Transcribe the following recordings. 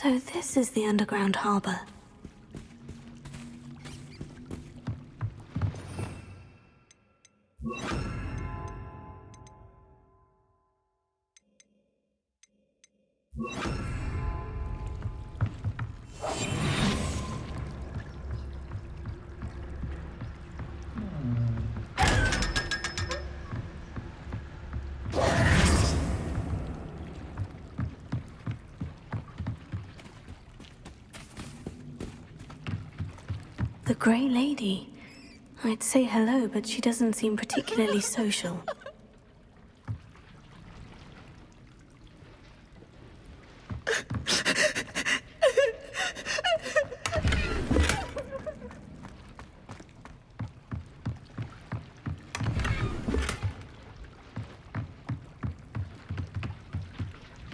So this is the underground harbor. The Grey Lady. I'd say hello, but she doesn't seem particularly social.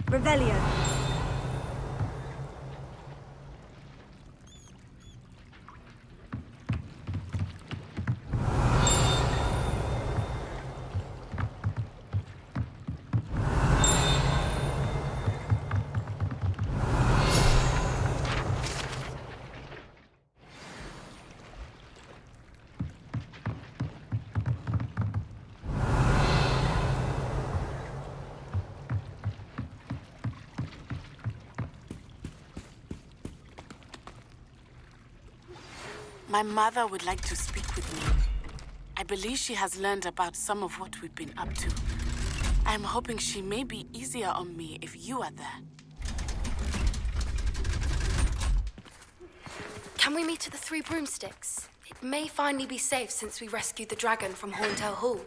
Revelio. My mother would like to speak with me. I believe she has learned about some of what we've been up to. I'm hoping she may be easier on me if you are there. Can we meet at the Three Broomsticks? It may finally be safe since we rescued the dragon from Horntail Hall.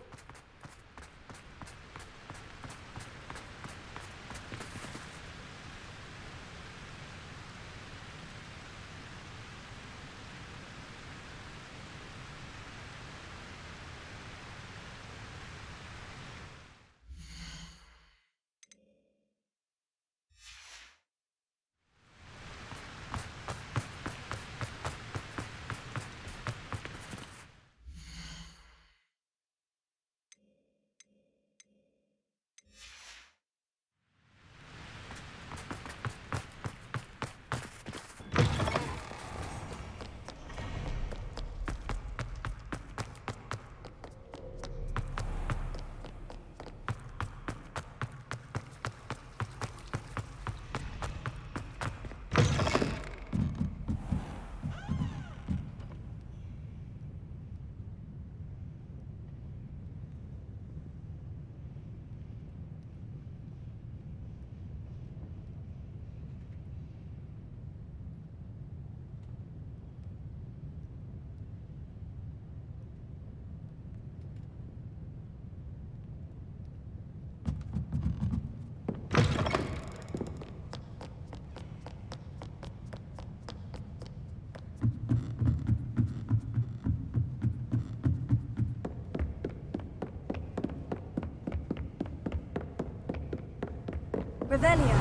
Revelio.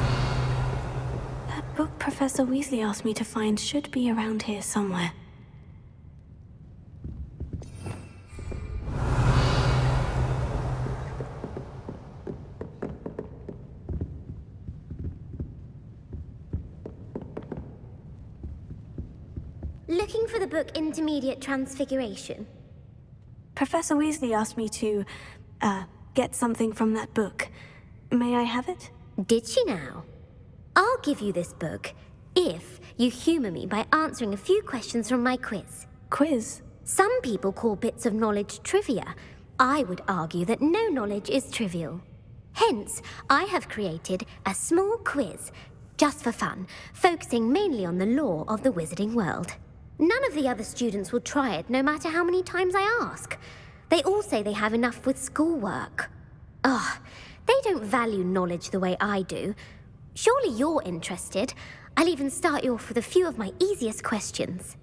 That book Professor Weasley asked me to find should be around here somewhere. Looking for the book Intermediate Transfiguration? Professor Weasley asked me to, get something from that book. May I have it? Did she now? I'll give you this book if you humor me by answering a few questions from my quiz. Quiz? Some people call bits of knowledge trivia. I would argue that no knowledge is trivial. Hence, I have created a small quiz, just for fun, focusing mainly on the lore of the wizarding world. None of the other students will try it, no matter how many times I ask. They all say they have enough with schoolwork. Ugh, they don't value knowledge the way I do. Surely you're interested. I'll even start you off with a few of my easiest questions.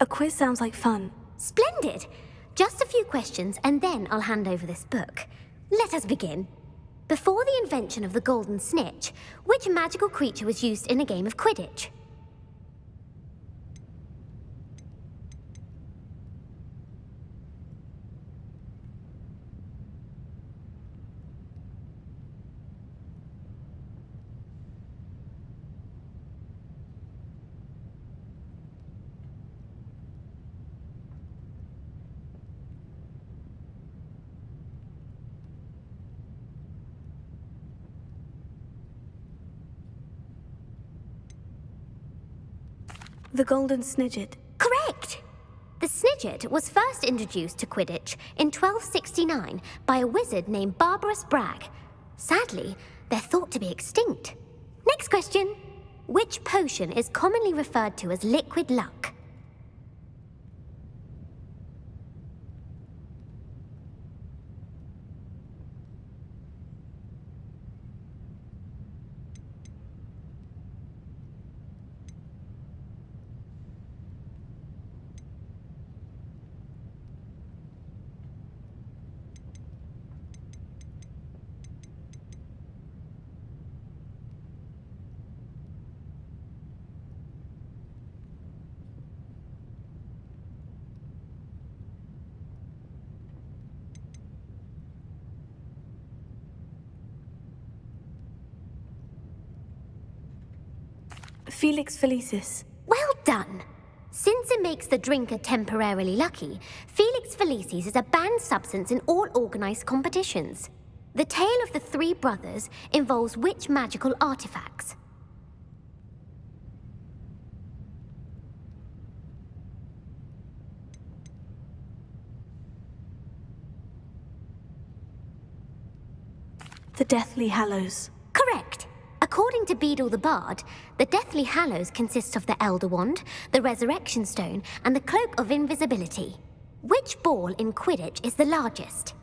A quiz sounds like fun. Splendid! Just a few questions, and then I'll hand over this book. Let us begin. Before the invention of the golden snitch, which magical creature was used in a game of Quidditch? The Golden Snidget. Correct! The Snidget was first introduced to Quidditch in 1269 by a wizard named Barbarous Bragg. Sadly, they're thought to be extinct. Next question. Which potion is commonly referred to as liquid luck? Felix Felicis. Well done! Since it makes the drinker temporarily lucky, Felix Felicis is a banned substance in all organized competitions. The tale of the three brothers involves which magical artifacts? The Deathly Hallows. Correct. According to Beadle the Bard, the Deathly Hallows consist of the Elder Wand, the Resurrection Stone, and the Cloak of Invisibility. Which ball in Quidditch is the largest?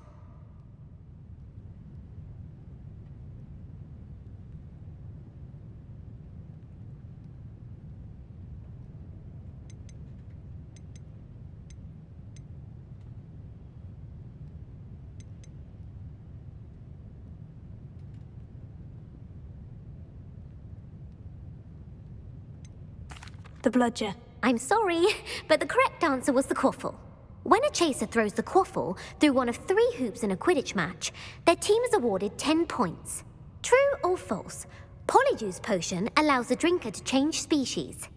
The Bludger. I'm sorry, but the correct answer was the Quaffle. When a chaser throws the Quaffle through one of 3 hoops in a Quidditch match, their team is awarded 10 points. True or false? Polyjuice Potion allows the drinker to change species.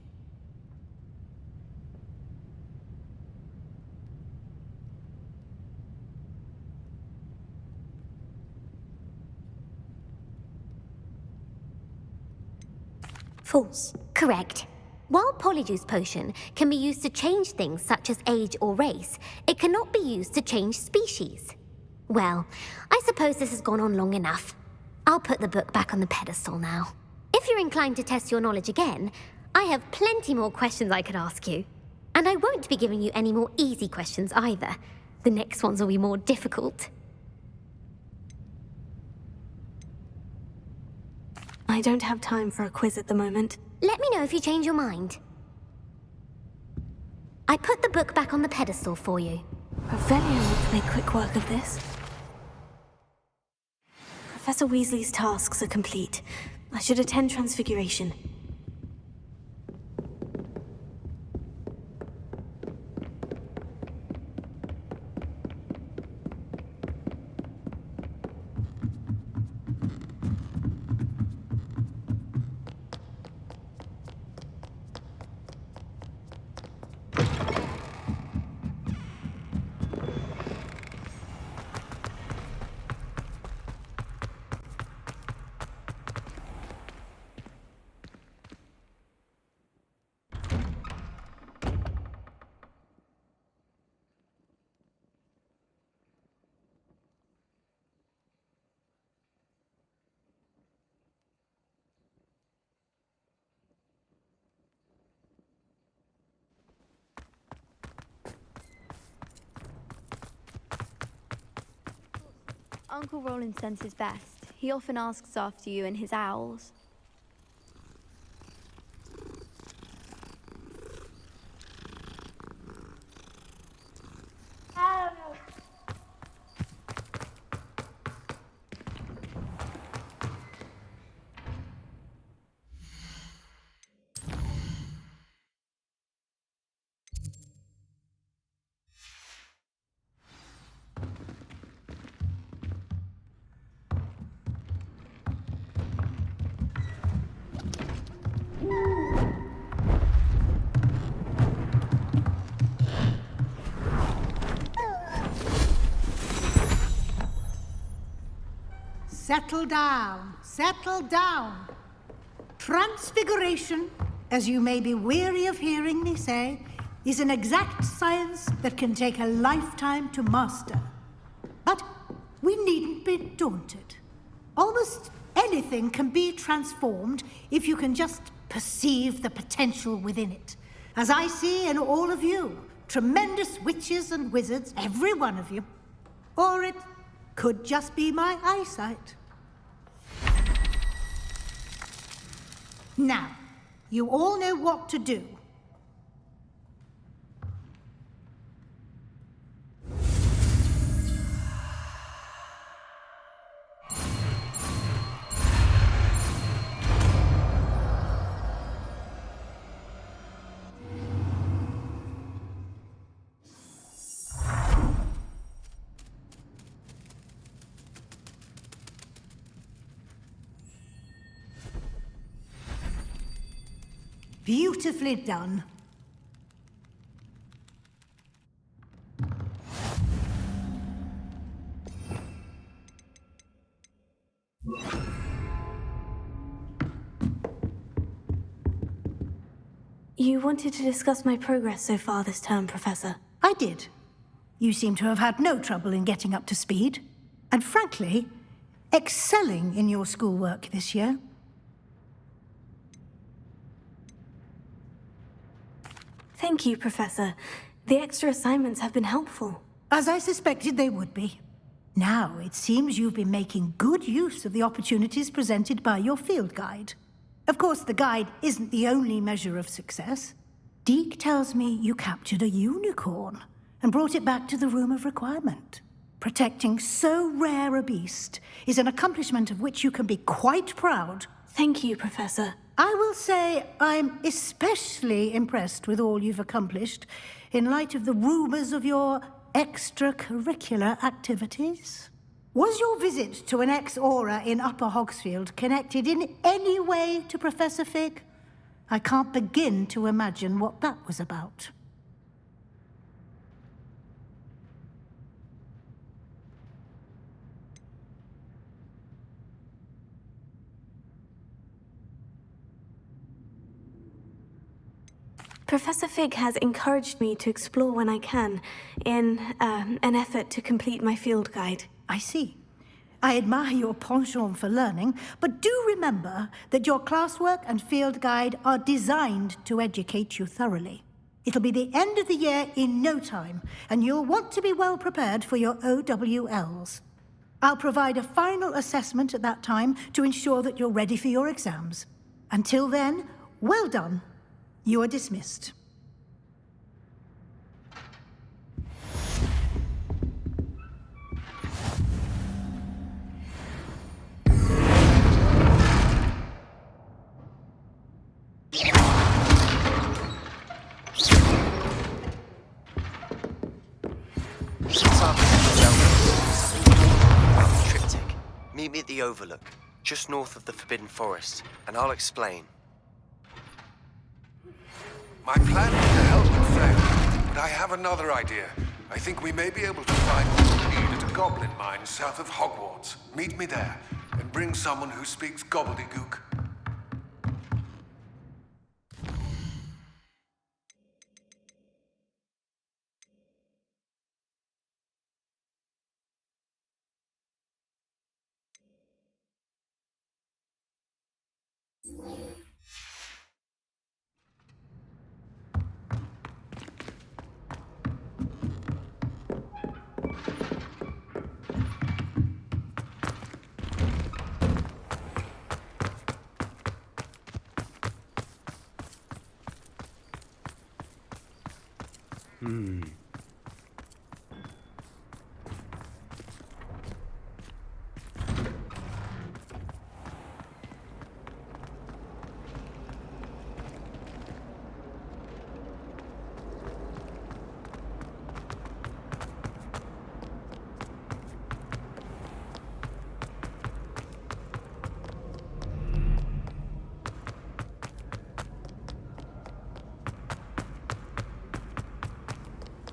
False. Correct. While Polyjuice Potion can be used to change things such as age or race, it cannot be used to change species. Well, I suppose this has gone on long enough. I'll put the book back on the pedestal now. If you're inclined to test your knowledge again, I have plenty more questions I could ask you. And I won't be giving you any more easy questions either. The next ones will be more difficult. I don't have time for a quiz at the moment. Let me know if you change your mind. I put the book back on the pedestal for you. Revelio ought to make quick work of this. Professor Weasley's tasks are complete. I should attend Transfiguration. Uncle Roland sends his best. He often asks after you and his owls. Settle down, settle down. Transfiguration, as you may be weary of hearing me say, is an exact science that can take a lifetime to master. But we needn't be daunted. Almost anything can be transformed if you can just perceive the potential within it. As I see in all of you, tremendous witches and wizards, every one of you. Or it could just be my eyesight. Now, you all know what to do. Beautifully done. You wanted to discuss my progress so far this term, Professor. I did. You seem to have had no trouble in getting up to speed. And frankly, excelling in your schoolwork this year. Thank you, Professor. The extra assignments have been helpful. As I suspected they would be. Now, it seems you've been making good use of the opportunities presented by your field guide. Of course, the guide isn't the only measure of success. Deke tells me you captured a unicorn and brought it back to the Room of Requirement. Protecting so rare a beast is an accomplishment of which you can be quite proud. Thank you, Professor. I will say I'm especially impressed with all you've accomplished in light of the rumors of your extracurricular activities. Was your visit to an ex-aura in Upper Hogsfield connected in any way to Professor Fig? I can't begin to imagine what that was about. Professor Fig has encouraged me to explore when I can, in an effort to complete my field guide. I see. I admire your penchant for learning, but do remember that your classwork and field guide are designed to educate you thoroughly. It'll be the end of the year in no time, and you'll want to be well prepared for your OWLs. I'll provide a final assessment at that time to ensure that you're ready for your exams. Until then, well done. You are dismissed. Triptych. Meet me at the Overlook, just north of the Forbidden Forest, and I'll explain. My plan was to help you fail, but I have another idea. I think we may be able to find what we need at a goblin mine south of Hogwarts. Meet me there, and bring someone who speaks gobbledygook.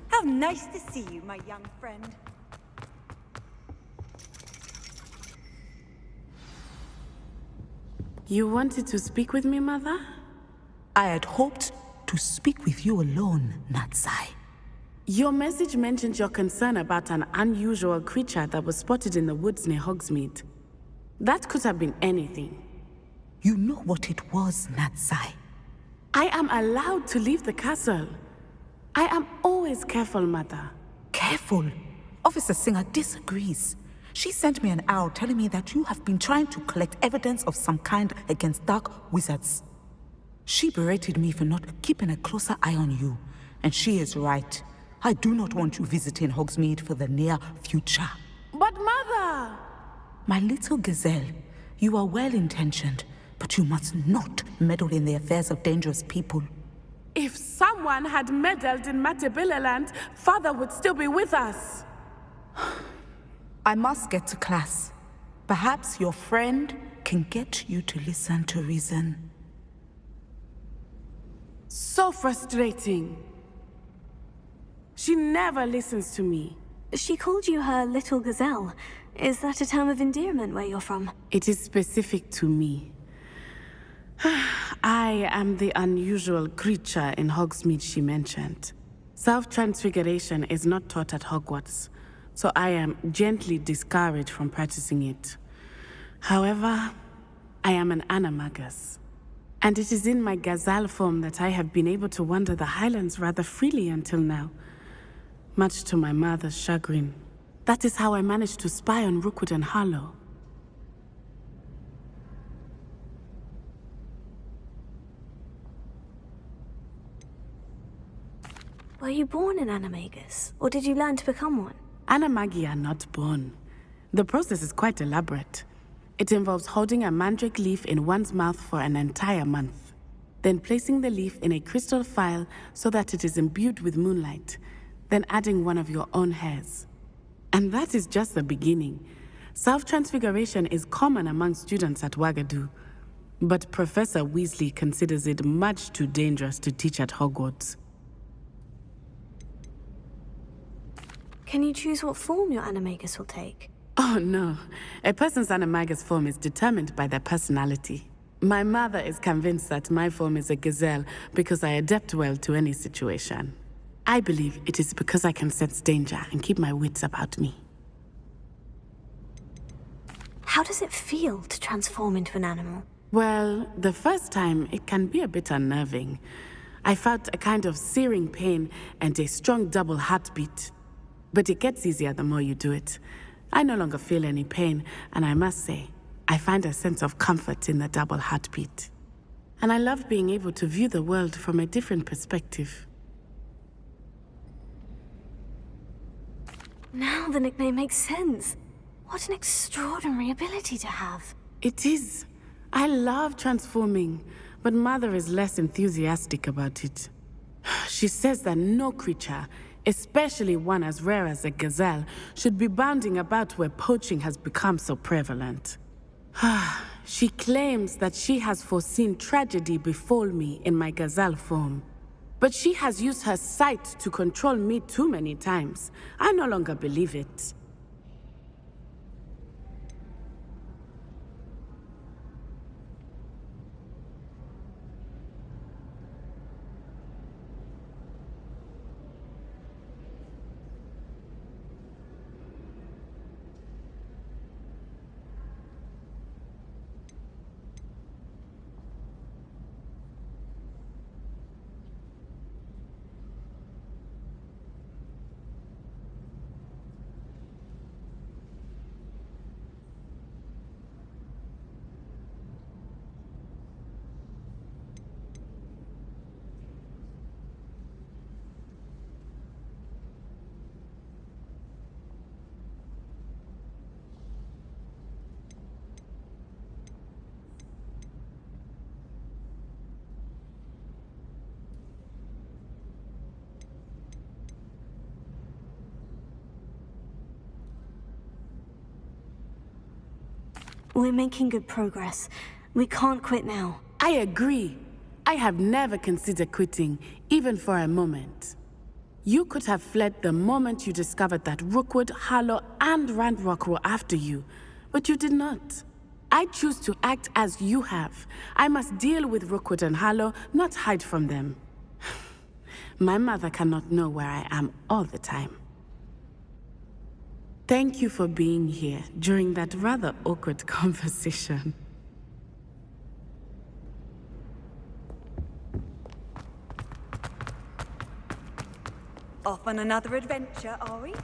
How nice to see you, my young friend. You wanted to speak with me, Mother? I had hoped to speak with you alone, Natsai. Your message mentioned your concern about an unusual creature that was spotted in the woods near Hogsmeade. That could have been anything. You know what it was, Natsai. I am allowed to leave the castle. I am always careful, Mother. Careful. Officer Singer disagrees. She sent me an owl telling me that you have been trying to collect evidence of some kind against dark wizards. She berated me for not keeping a closer eye on you, and she is right. I do not want you visiting Hogsmeade for the near future. But Mother! My little gazelle, you are well-intentioned, but you must not meddle in the affairs of dangerous people. If someone had meddled in Matabeleland, Father would still be with us. I must get to class. Perhaps your friend can get you to listen to reason. So frustrating. She never listens to me. She called you her little gazelle. Is that a term of endearment where you're from? It is specific to me. I am the unusual creature in Hogsmeade she mentioned. Self-transfiguration is not taught at Hogwarts, so I am gently discouraged from practicing it. However, I am an animagus. And it is in my gazelle form that I have been able to wander the highlands rather freely until now. Much to my mother's chagrin. That is how I managed to spy on Rookwood and Harlow. Were you born an animagus, or did you learn to become one? Animagi are not born. The process is quite elaborate. It involves holding a mandrake leaf in one's mouth for an entire month, then placing the leaf in a crystal phial so that it is imbued with moonlight, then adding one of your own hairs. And that is just the beginning. Self-transfiguration is common among students at Wagadu, but Professor Weasley considers it much too dangerous to teach at Hogwarts. Can you choose what form your animagus will take? Oh no, a person's animagus form is determined by their personality. My mother is convinced that my form is a gazelle because I adapt well to any situation. I believe it is because I can sense danger and keep my wits about me. How does it feel to transform into an animal? Well, the first time it can be a bit unnerving. I felt a kind of searing pain and a strong double heartbeat. But it gets easier the more you do it. I no longer feel any pain, and I must say, I find a sense of comfort in the double heartbeat. And I love being able to view the world from a different perspective. Now the nickname makes sense. What an extraordinary ability to have. It is. I love transforming, but Mother is less enthusiastic about it. She says that no creature, especially one as rare as a gazelle, should be bounding about where poaching has become so prevalent. She claims that she has foreseen tragedy befall me in my gazelle form. But she has used her sight to control me too many times. I no longer believe it. We're making good progress. We can't quit now. I agree. I have never considered quitting, even for a moment. You could have fled the moment you discovered that Rookwood, Harlow, and Ranrock were after you, but you did not. I choose to act as you have. I must deal with Rookwood and Harlow, not hide from them. My mother cannot know where I am all the time. Thank you for being here during that rather awkward conversation. Off on another adventure, are we?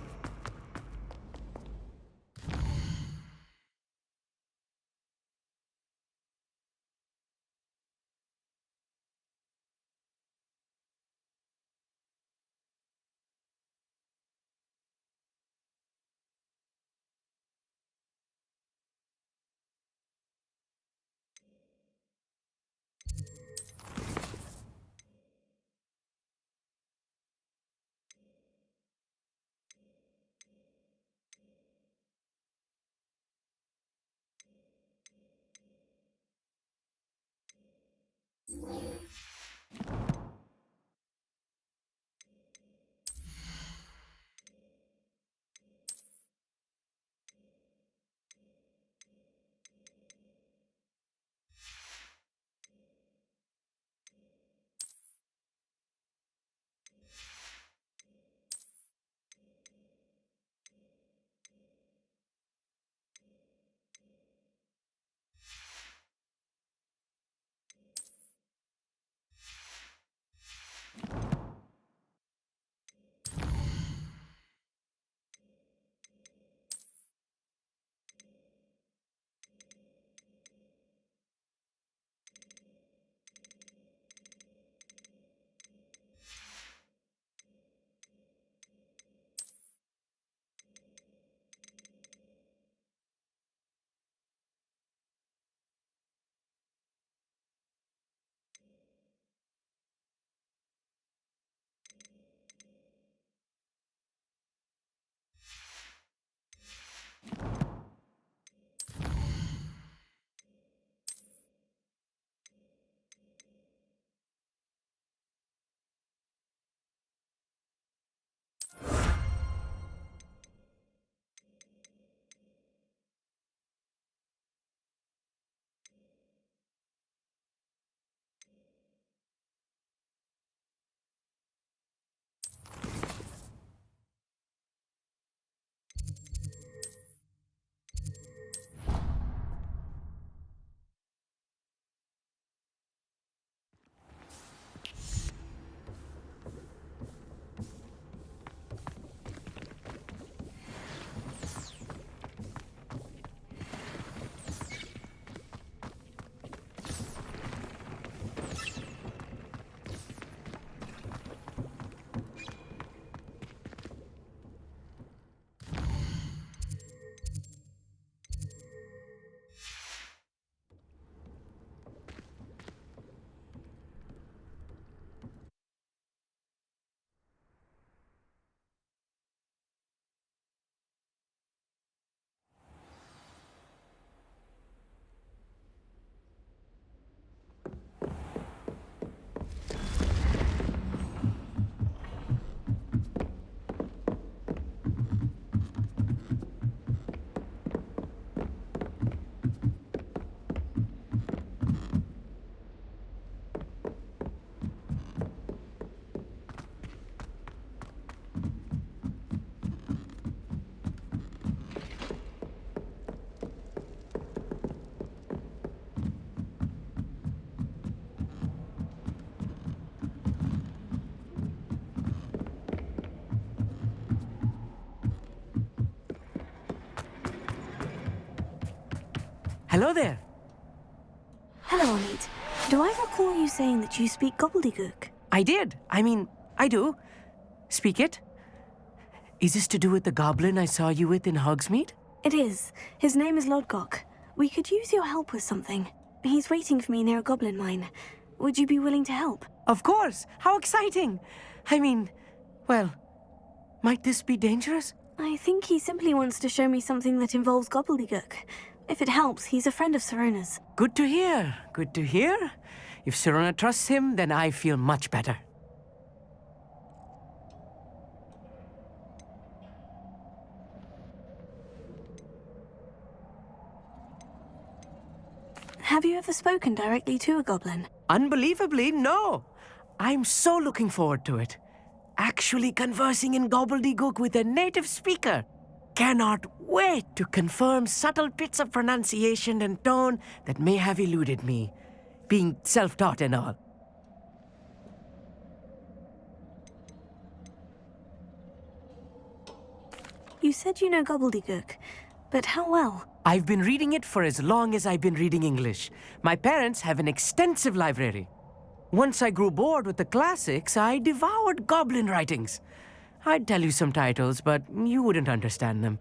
Hello there. Hello, Amit. Do I recall you saying that you speak gobbledygook? I did. I do. Speak it. Is this to do with the goblin I saw you with in Hogsmeade? It is. His name is Lodgok. We could use your help with something. He's waiting for me near a goblin mine. Would you be willing to help? Of course. How exciting. Well, might this be dangerous? I think he simply wants to show me something that involves gobbledygook. If it helps, he's a friend of Sirona's. Good to hear. Good to hear. If Sirona trusts him, then I feel much better. Have you ever spoken directly to a goblin? Unbelievably, no. I'm so looking forward to it. Actually conversing in gobbledygook with a native speaker. Cannot wait to confirm subtle bits of pronunciation and tone that may have eluded me, being self-taught and all. You said you know gobbledygook, but how well? I've been reading it for as long as I've been reading English. My parents have an extensive library. Once I grew bored with the classics, I devoured goblin writings. I'd tell you some titles, but you wouldn't understand them.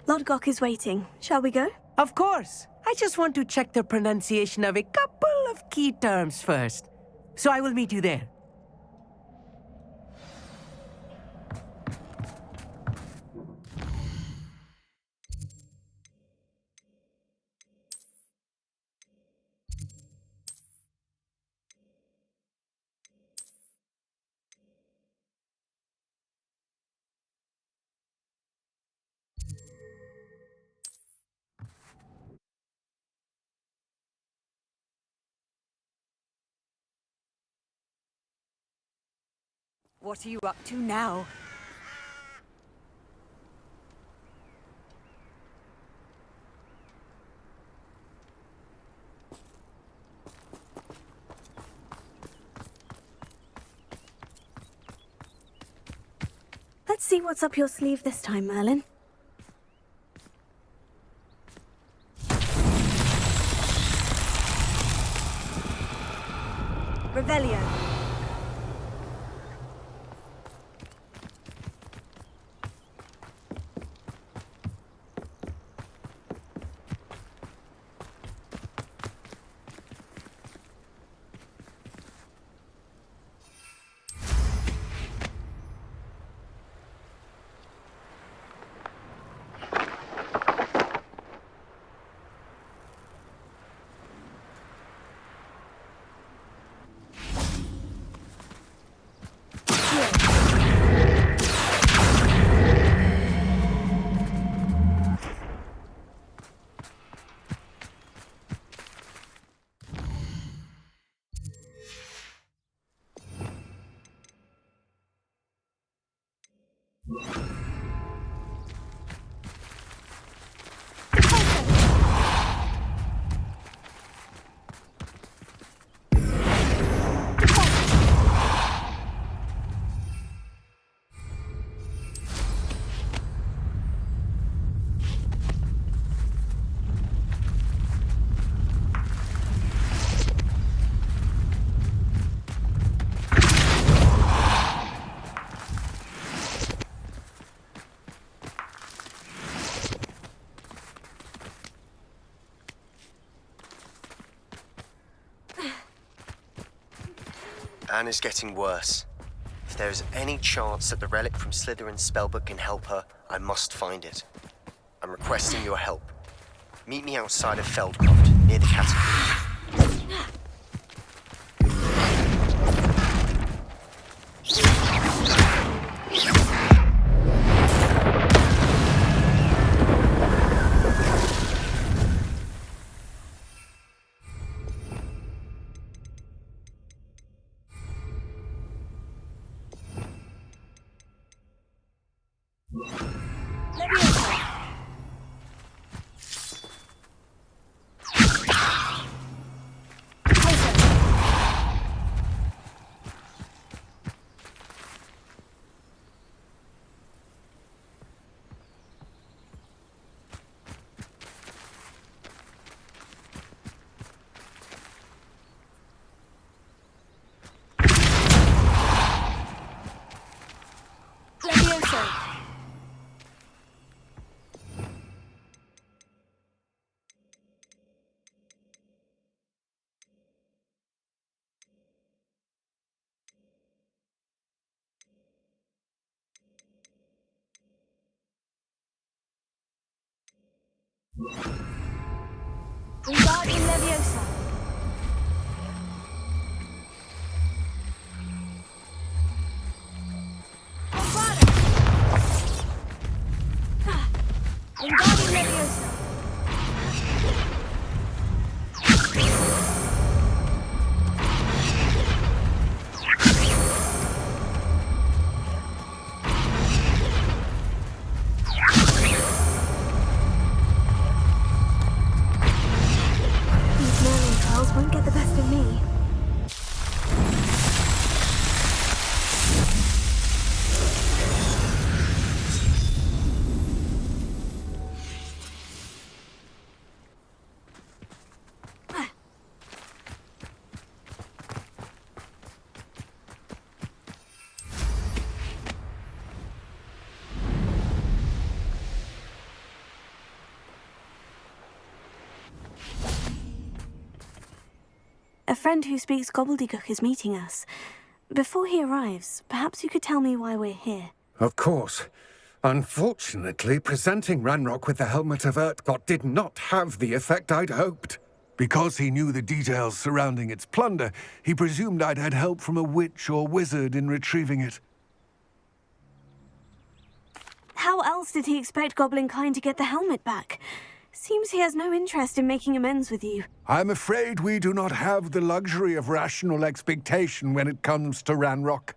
Lodgok is waiting. Shall we go? Of course. I just want to check the pronunciation of a couple of key terms first. So I will meet you there. What are you up to now? Let's see what's up your sleeve this time, Merlin. Revelio. Anne is getting worse. If there is any chance that the relic from Slytherin's spellbook can help her, I must find it. I'm requesting your help. Meet me outside of Feldcroft, near the catapult. Wingardium Leviosa. Wingardium Leviosa. These Merlin trials won't get the best of me. A friend who speaks gobbledygook is meeting us. Before he arrives, perhaps you could tell me why we're here. Of course. Unfortunately, presenting Ranrock with the Helmet of Urtkot did not have the effect I'd hoped. Because he knew the details surrounding its plunder, he presumed I'd had help from a witch or wizard in retrieving it. How else did he expect Goblinkind to get the helmet back? Seems he has no interest in making amends with you. I'm afraid we do not have the luxury of rational expectation when it comes to Ranrock.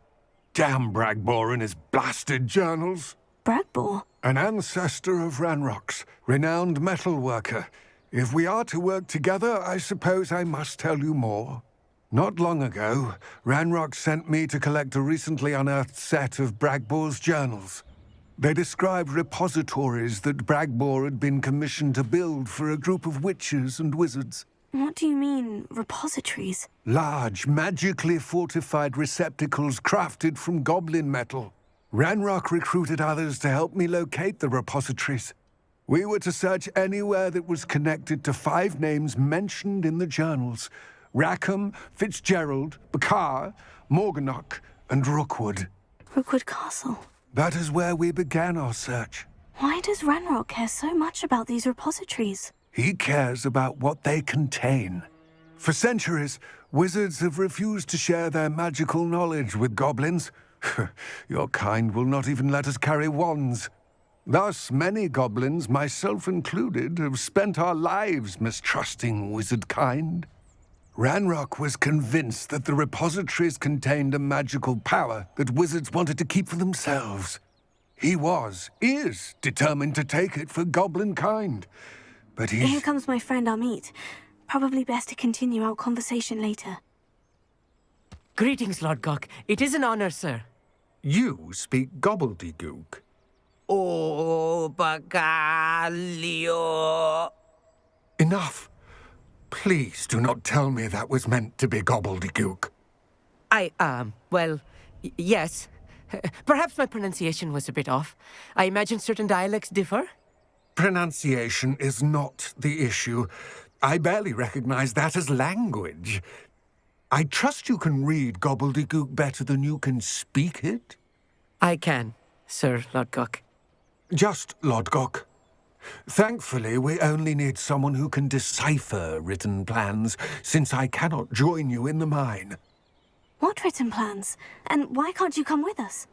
Damn Bragbor and his blasted journals. Bragbor? An ancestor of Ranrock's, renowned metal worker. If we are to work together, I suppose I must tell you more. Not long ago, Ranrock sent me to collect a recently unearthed set of Bragbor's journals. They described repositories that Bragbor had been commissioned to build for a group of witches and wizards. What do you mean, repositories? Large, magically fortified receptacles crafted from goblin metal. Ranrock recruited others to help me locate the repositories. We were to search anywhere that was connected to 5 names mentioned in the journals: Rackham, Fitzgerald, Bakar, Morganach, and Rookwood. Rookwood Castle. That is where we began our search. Why does Ranrock care so much about these repositories? He cares about what they contain. For centuries, wizards have refused to share their magical knowledge with goblins. Your kind will not even let us carry wands. Thus, many goblins, myself included, have spent our lives mistrusting wizard kind. Ranrock was convinced that the repositories contained a magical power that wizards wanted to keep for themselves. He is determined to take it for goblin kind. But Here comes my friend Amit. Probably best to continue our conversation later. Greetings, Lord Gok. It is an honor, sir. You speak gobbledygook. Oh, Bagalio. Enough. Please do not tell me that was meant to be gobbledygook. Yes. Perhaps my pronunciation was a bit off. I imagine certain dialects differ? Pronunciation is not the issue. I barely recognize that as language. I trust you can read gobbledygook better than you can speak it? I can, Sir Lodgok. Just Lodgok. Thankfully, we only need someone who can decipher written plans, since I cannot join you in the mine. What written plans? And why can't you come with us?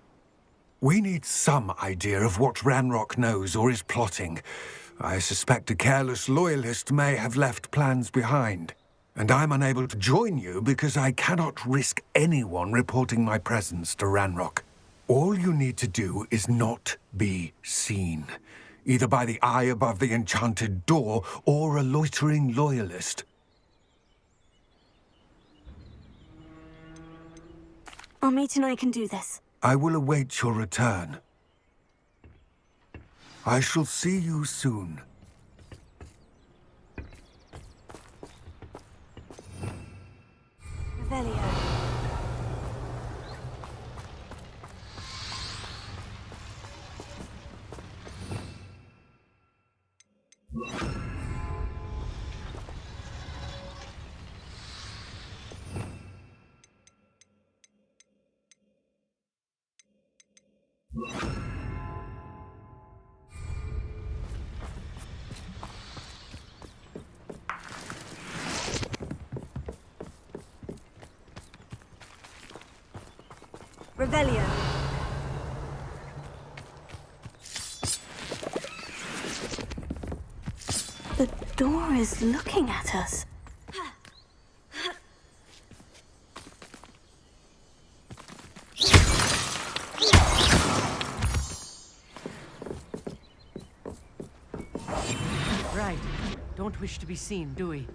We need some idea of what Ranrock knows or is plotting. I suspect a careless loyalist may have left plans behind. And I'm unable to join you because I cannot risk anyone reporting my presence to Ranrock. All you need to do is not be seen, either by the eye above the enchanted door or a loitering loyalist. Amit and I can do this. I will await your return. I shall see you soon. Revelio. Revelio. The door is looking at us. Right. Don't wish to be seen, do we?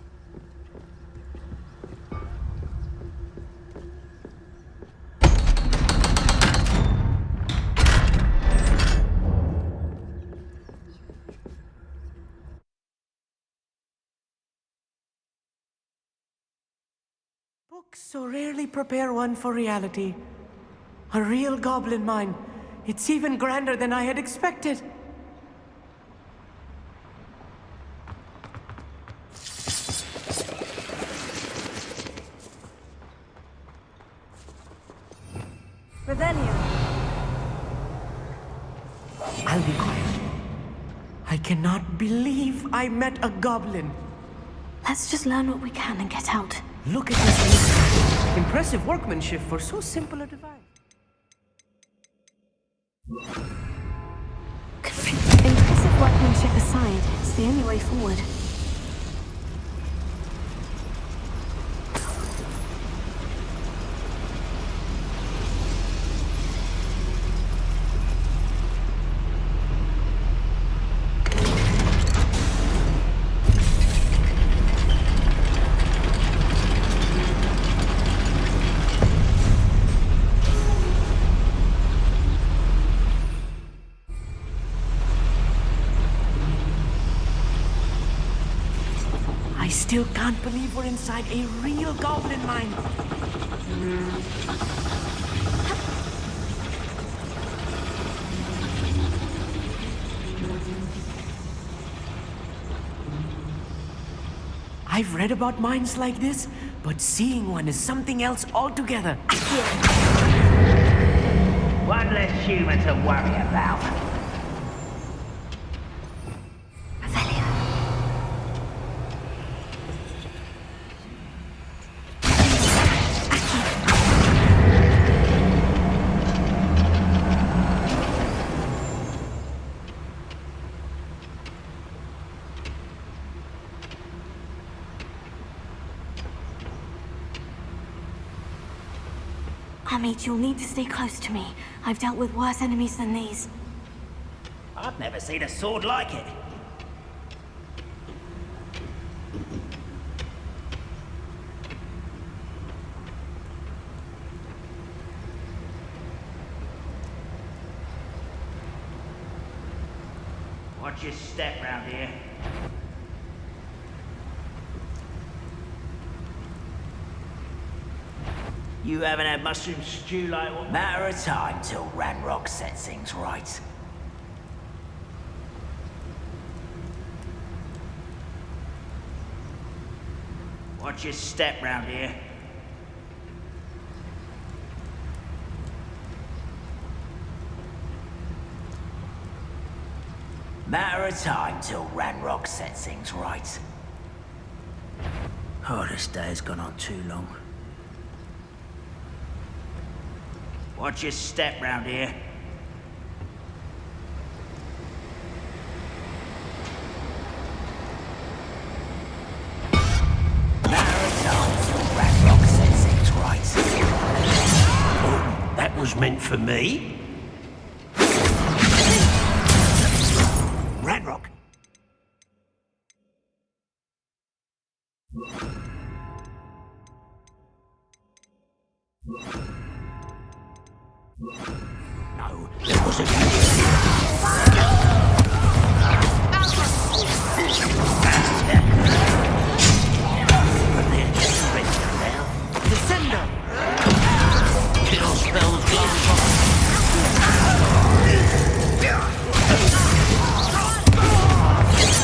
Books so rarely prepare one for reality. A real goblin mine. It's even grander than I had expected. Revelio. I'll be quiet. I cannot believe I met a goblin. Let's just learn what we can and get out. Look at this. Impressive workmanship for so simple a device. Impressive workmanship aside, it's the only way forward. I still can't believe we're inside a real goblin mine. I've read about mines like this, but seeing one is something else altogether. One less human to worry about. Amit, you'll need to stay close to me. I've dealt with worse enemies than these. I've never seen a sword like it. Watch your step round here. You haven't had mushroom stew like what? Matter of time till Ranrock sets things right. Watch your step round here. Matter of time till Ranrock sets things right. Oh, this day has gone on too long. Watch your step round here. Matter of time till Ranrock sets things right. Oh, that was meant for me. Ranrock. No, there wasn't. Descender! Kill spells glance off.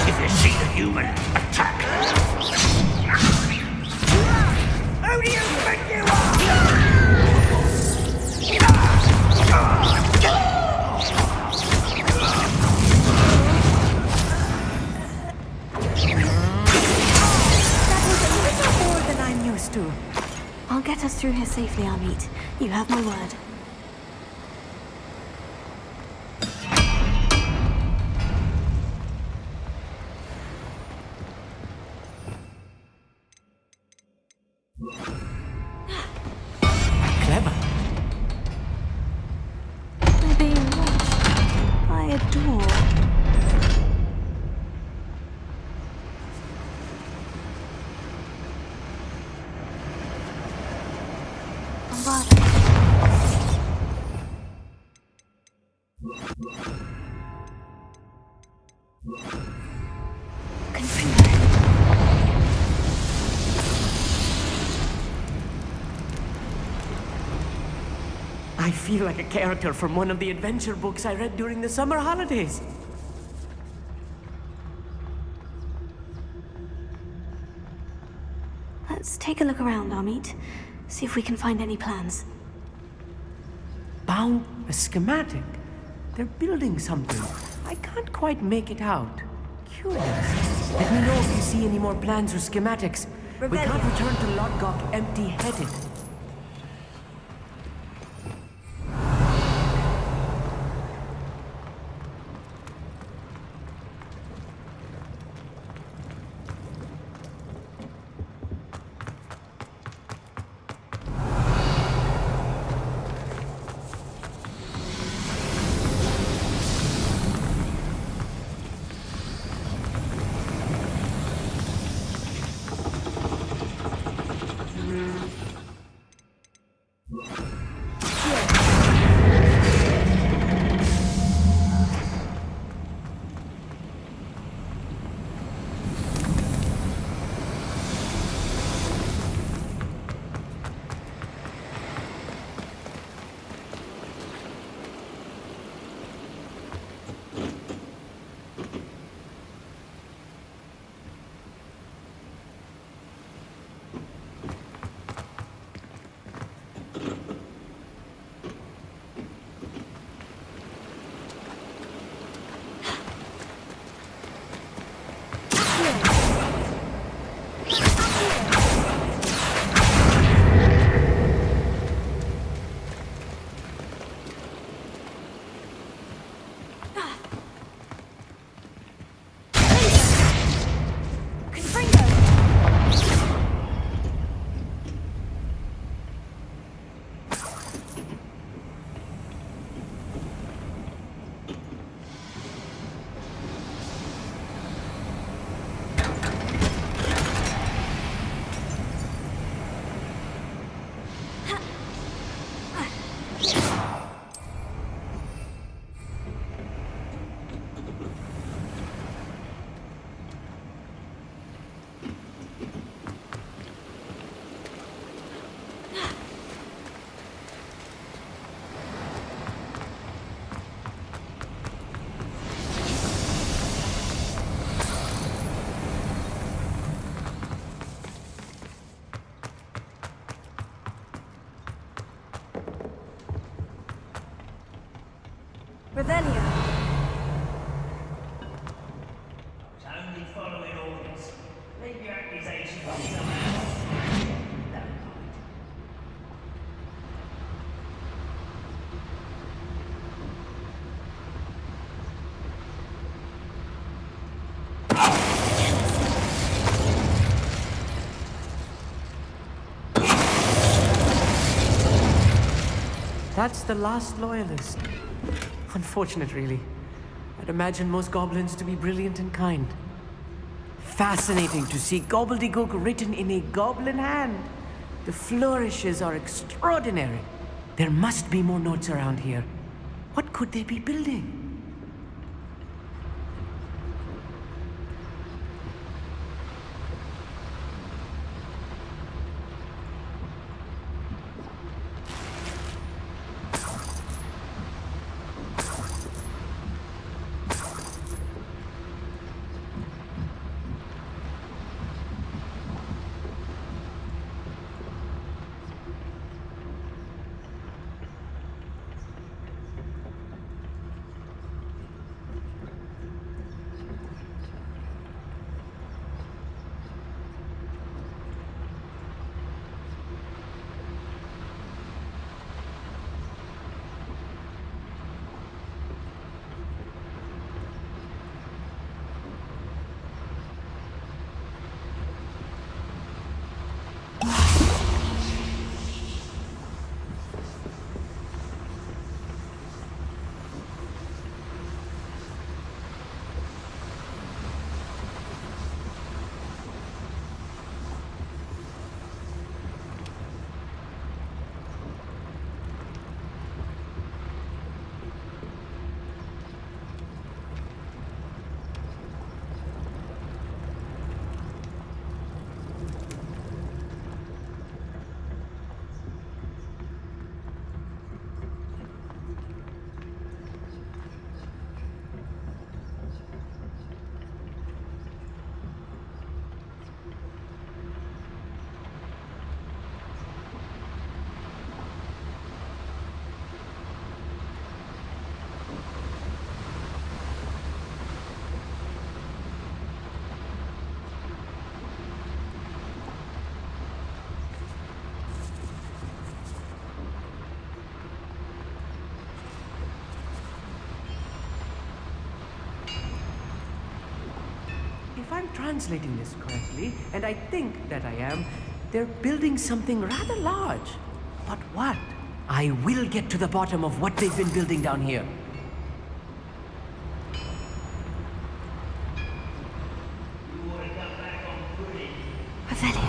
If you see the human, attack. Who do you think you are? I'll get us through here safely, Amit. You have my word. Father. Confringo. I feel like a character from one of the adventure books I read during the summer holidays. Let's take a look around, Amit. See if we can find any plans. Found a schematic. They're building something. I can't quite make it out. Curious. Let me know if you see any more plans or schematics. We can't return to Lodgok empty-headed. Revelio. It's only following orders. Leave your accusations on someone else. That's the last loyalist. Unfortunate, really. I'd imagine most goblins to be brilliant and kind. Fascinating to see gobbledygook written in a goblin hand. The flourishes are extraordinary. There must be more notes around here. What could they be building? if I'm translating this correctly, and I think that I am, they're building something rather large. But what? I will get to the bottom of what they've been building down here. Revelio.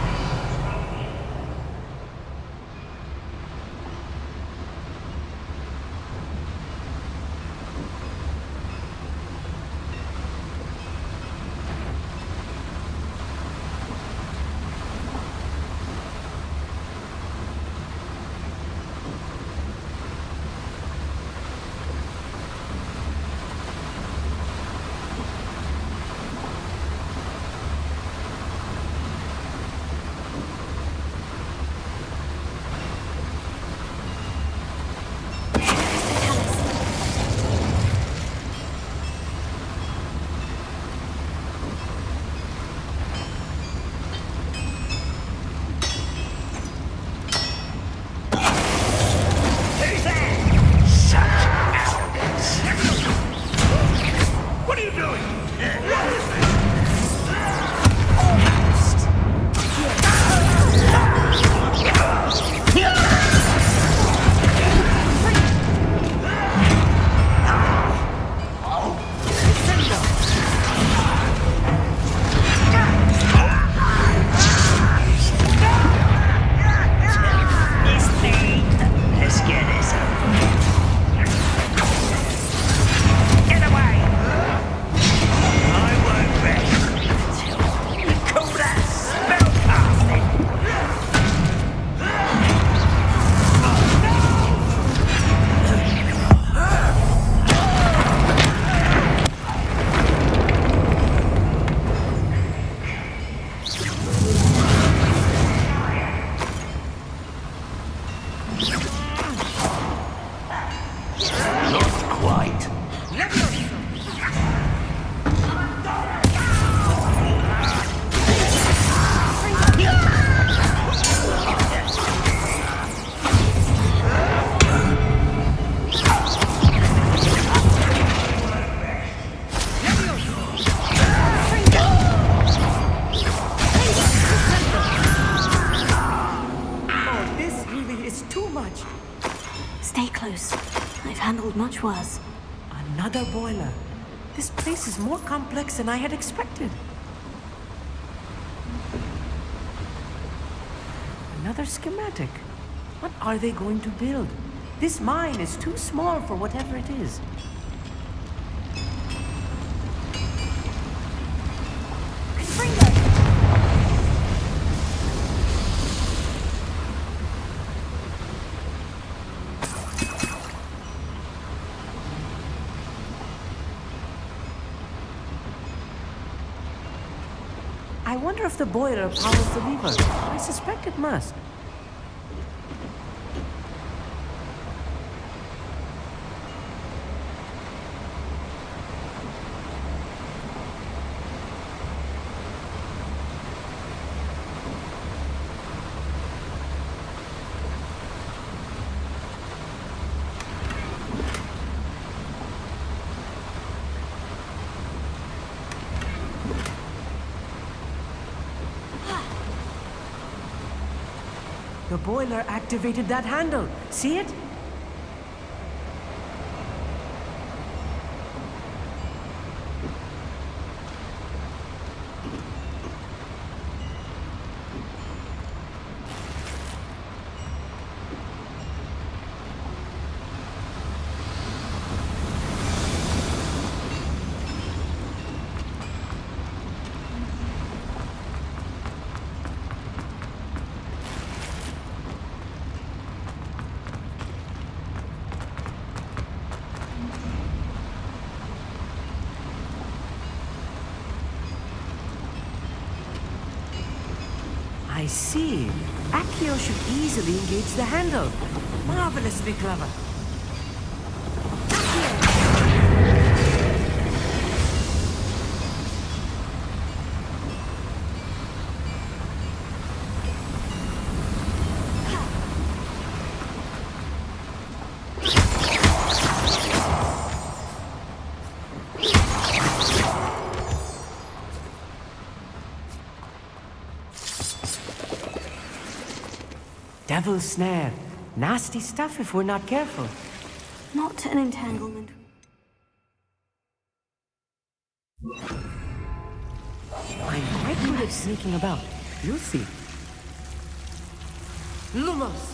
Stay close. I've handled much worse. Another boiler. This place is more complex than I had expected. Another schematic. What are they going to build? This mine is too small for whatever it is. I wonder if the boiler powers the lever. I suspect it must. The boiler activated that handle. See it? I see. Accio should easily engage the handle. Marvelously clever. Devil's snare. Nasty stuff if we're not careful. Not an entanglement. I'm quite good at sneaking about. You'll see. Lumos!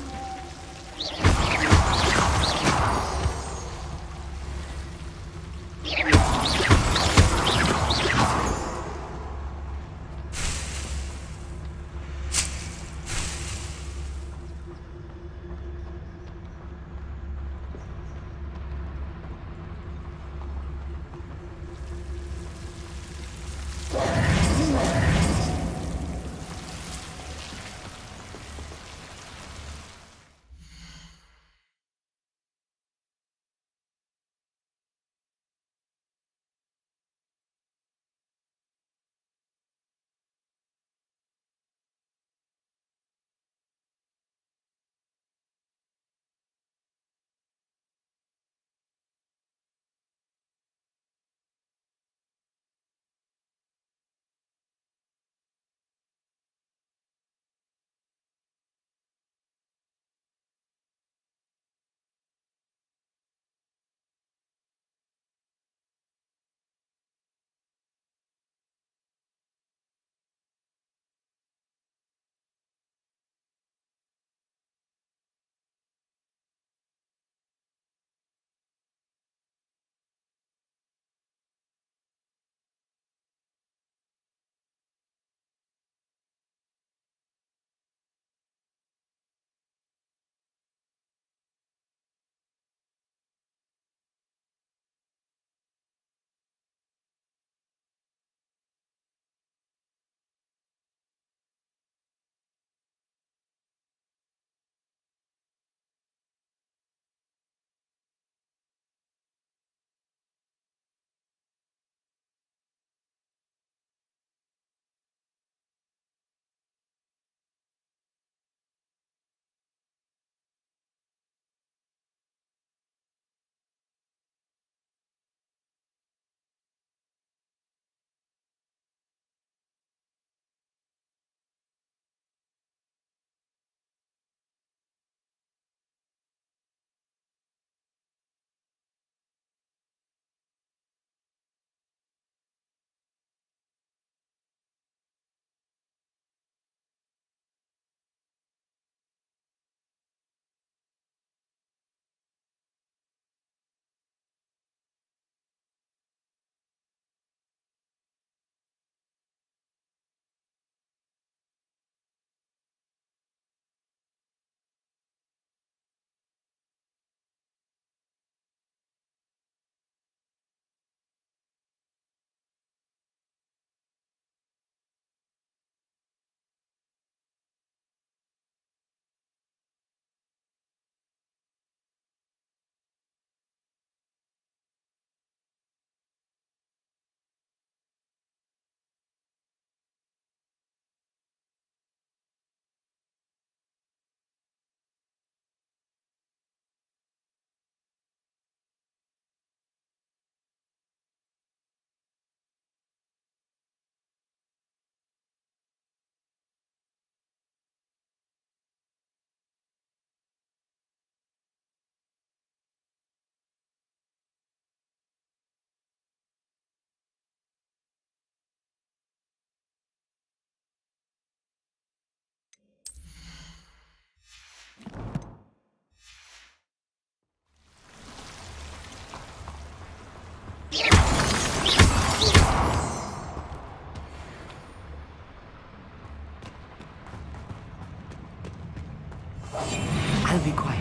I'll be quiet.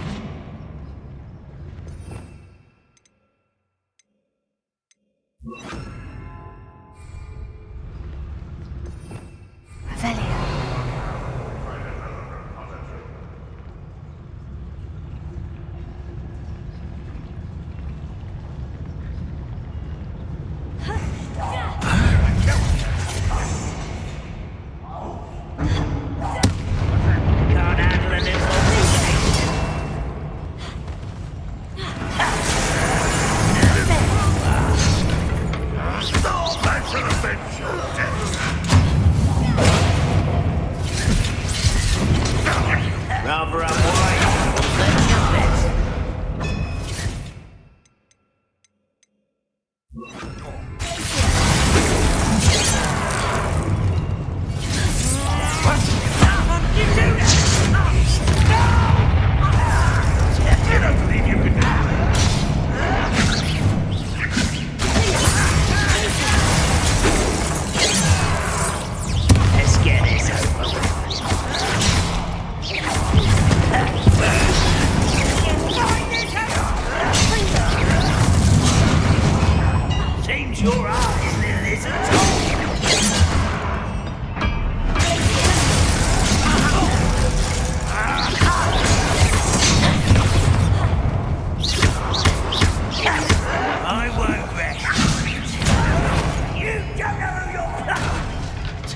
Revelio.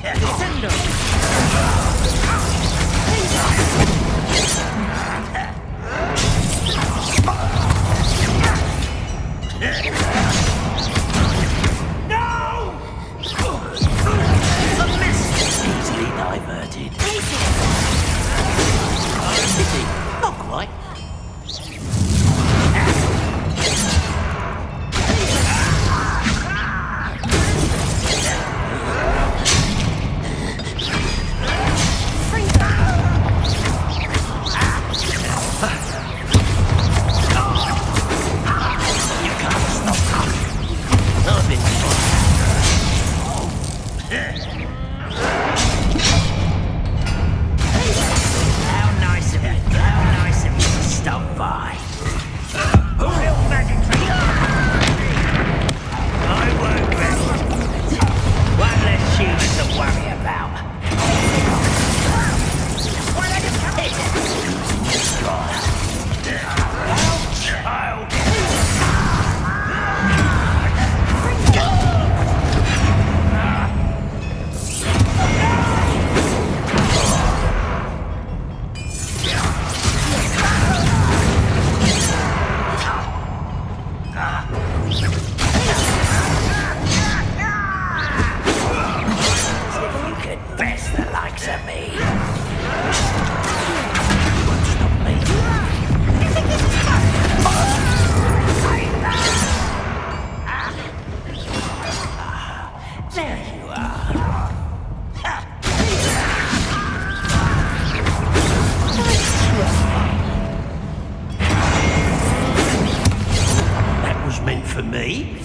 Easily diverted. Pity. Not quite. For me?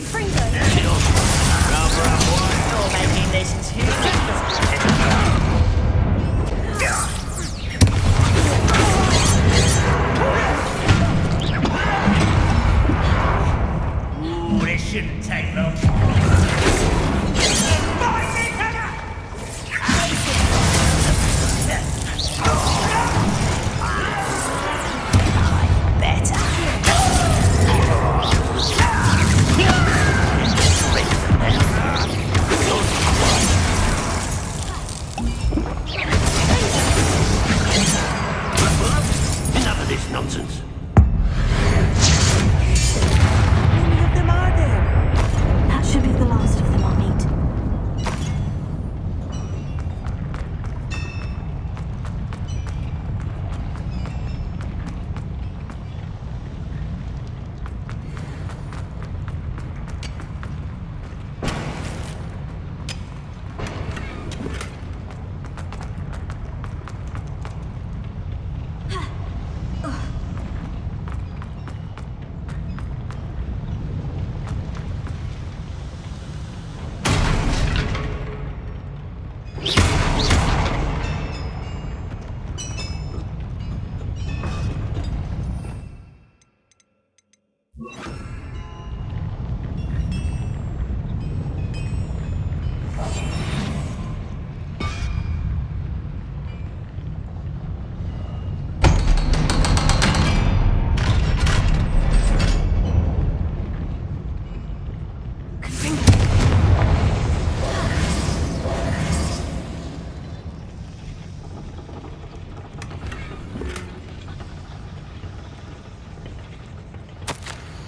Ooh, this shouldn't take long. Enough of this nonsense. How many of them are there? That should be the last of them, I'll meet.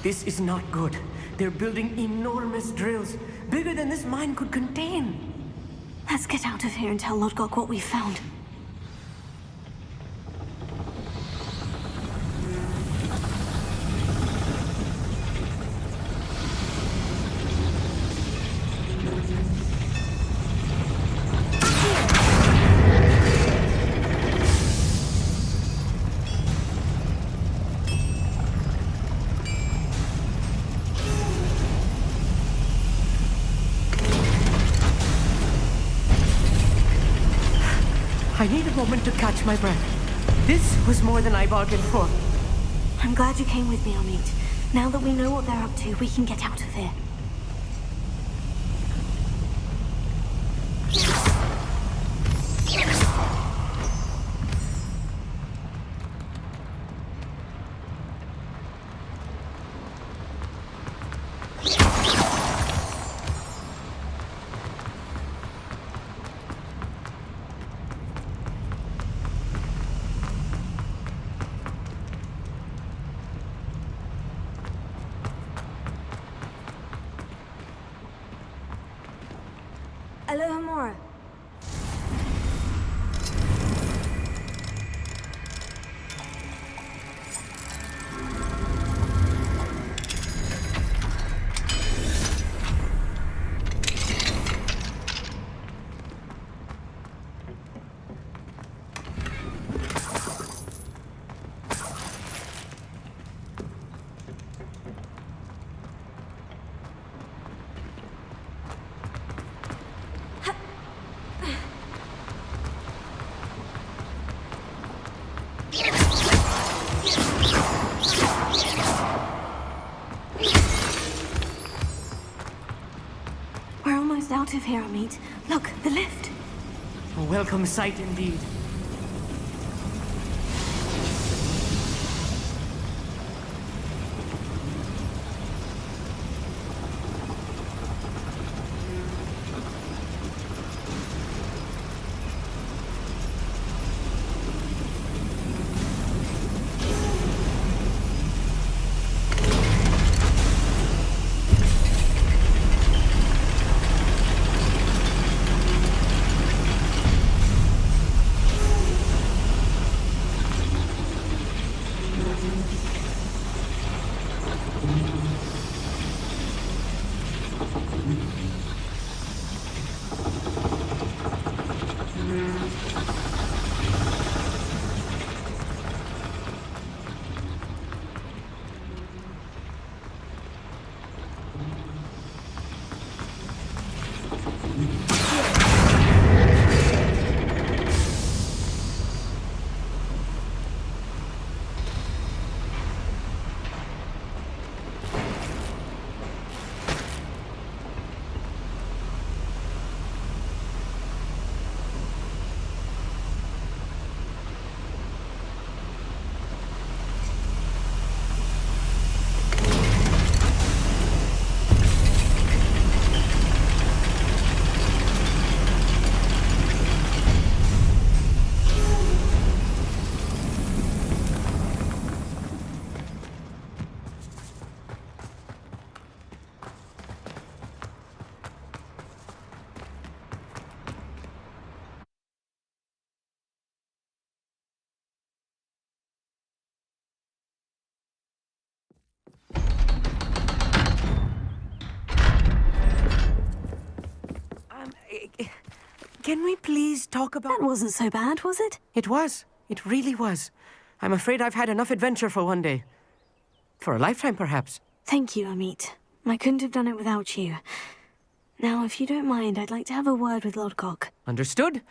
This is not good. They're building enormous drills, bigger than this mine could contain. Let's get out of here and tell Lodgok what we found. I need a moment to catch my breath. This was more than I bargained for. I'm glad you came with me, Amit. Now that we know what they're up to, we can get out of here. out of here, Amit. Look, the lift. A welcome sight indeed. Can we please talk about... That wasn't so bad, was it? It was. It really was. I'm afraid I've had enough adventure for one day. For a lifetime, perhaps. Thank you, Amit. I couldn't have done it without you. Now, if you don't mind, I'd like to have a word with Lodgok. Understood?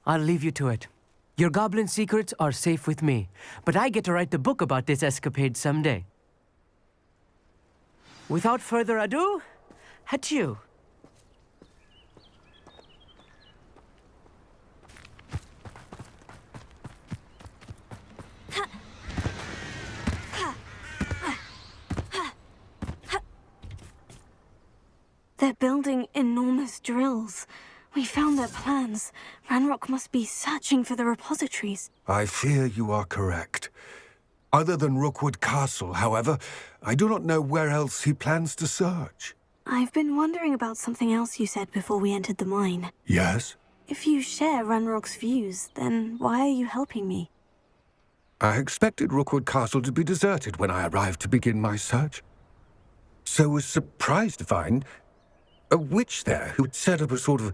I'll leave you to it. Your goblin secrets are safe with me, but I get to write the book about this escapade someday. Without further ado, adieu. They're building enormous drills. We found their plans. Ranrock must be searching for the repositories. I fear you are correct. Other than Rookwood Castle, however, I do not know where else he plans to search. I've been wondering about something else you said before we entered the mine. Yes? If you share Ranrock's views, then why are you helping me? I expected Rookwood Castle to be deserted when I arrived to begin my search. So was surprised to find a witch there who had set up a sort of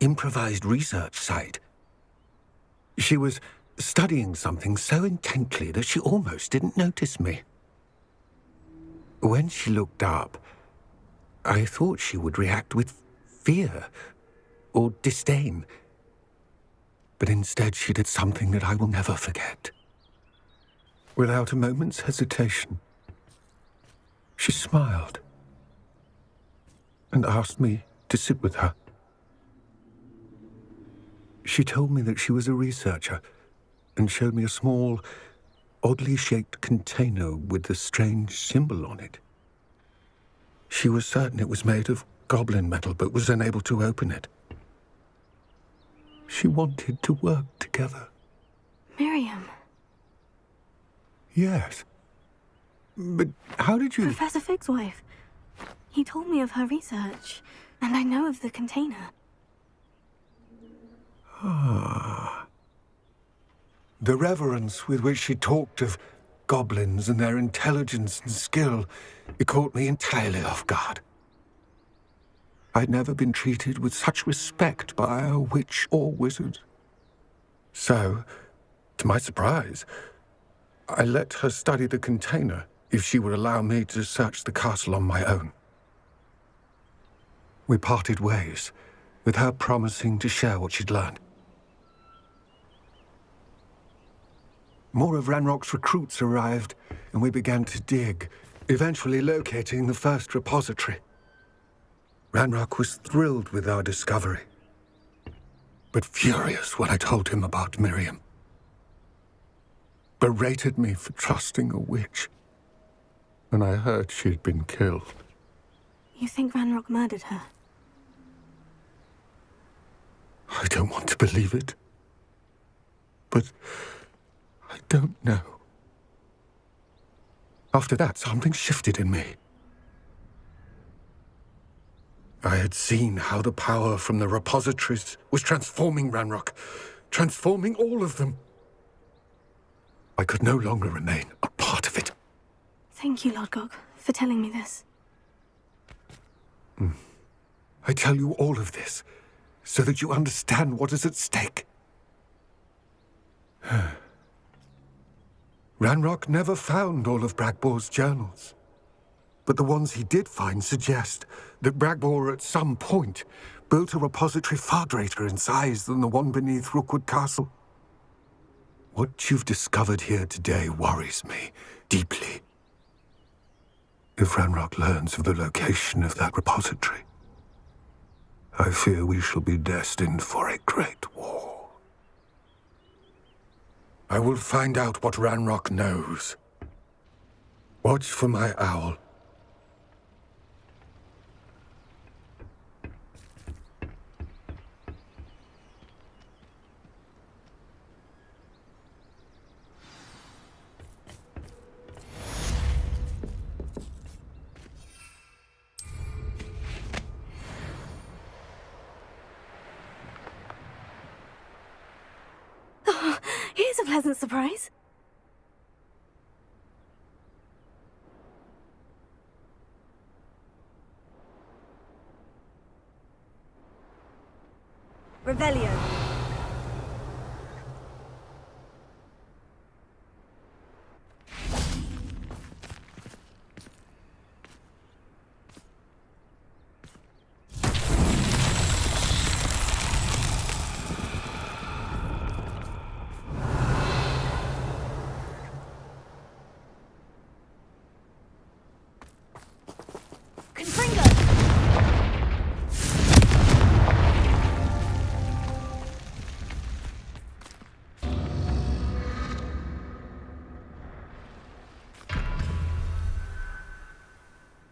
improvised research site. She was studying something so intently that she almost didn't notice me. When she looked up, I thought she would react with fear or disdain. But instead she did something that I will never forget. Without a moment's hesitation, she smiled and asked me to sit with her. She told me that she was a researcher and showed me a small, oddly shaped container with a strange symbol on it. She was certain it was made of goblin metal, but was unable to open it. She wanted to work together. Miriam. Yes. But how did you... Professor Fig's wife. He told me of her research, and I know of the container. Ah. The reverence with which she talked of goblins and their intelligence and skill, it caught me entirely off guard. I'd never been treated with such respect by a witch or wizard. So, to my surprise, I let her study the container if she would allow me to search the castle on my own. We parted ways, with her promising to share what she'd learned. More of Ranrock's recruits arrived, and we began to dig, eventually locating the first repository. Ranrock was thrilled with our discovery, but furious when I told him about Miriam. Berated me for trusting a witch, and I heard she'd been killed. You think Ranrock murdered her? I don't want to believe it, but I don't know. After that, something shifted in me. I had seen how the power from the repositories was transforming Ranrock, transforming all of them. I could no longer remain a part of it. Thank you, Lodgok, for telling me this. I tell you all of this so that you understand what is at stake. Ranrock never found all of Bragbor's journals, but the ones he did find suggest that Bragbor at some point built a repository far greater in size than the one beneath Rookwood Castle. What you've discovered here today worries me deeply. If Ranrock learns of the location of that repository, I fear we shall be destined for a great war. I will find out what Ranrock knows. Watch for my owl. Here's a pleasant surprise. Revelio.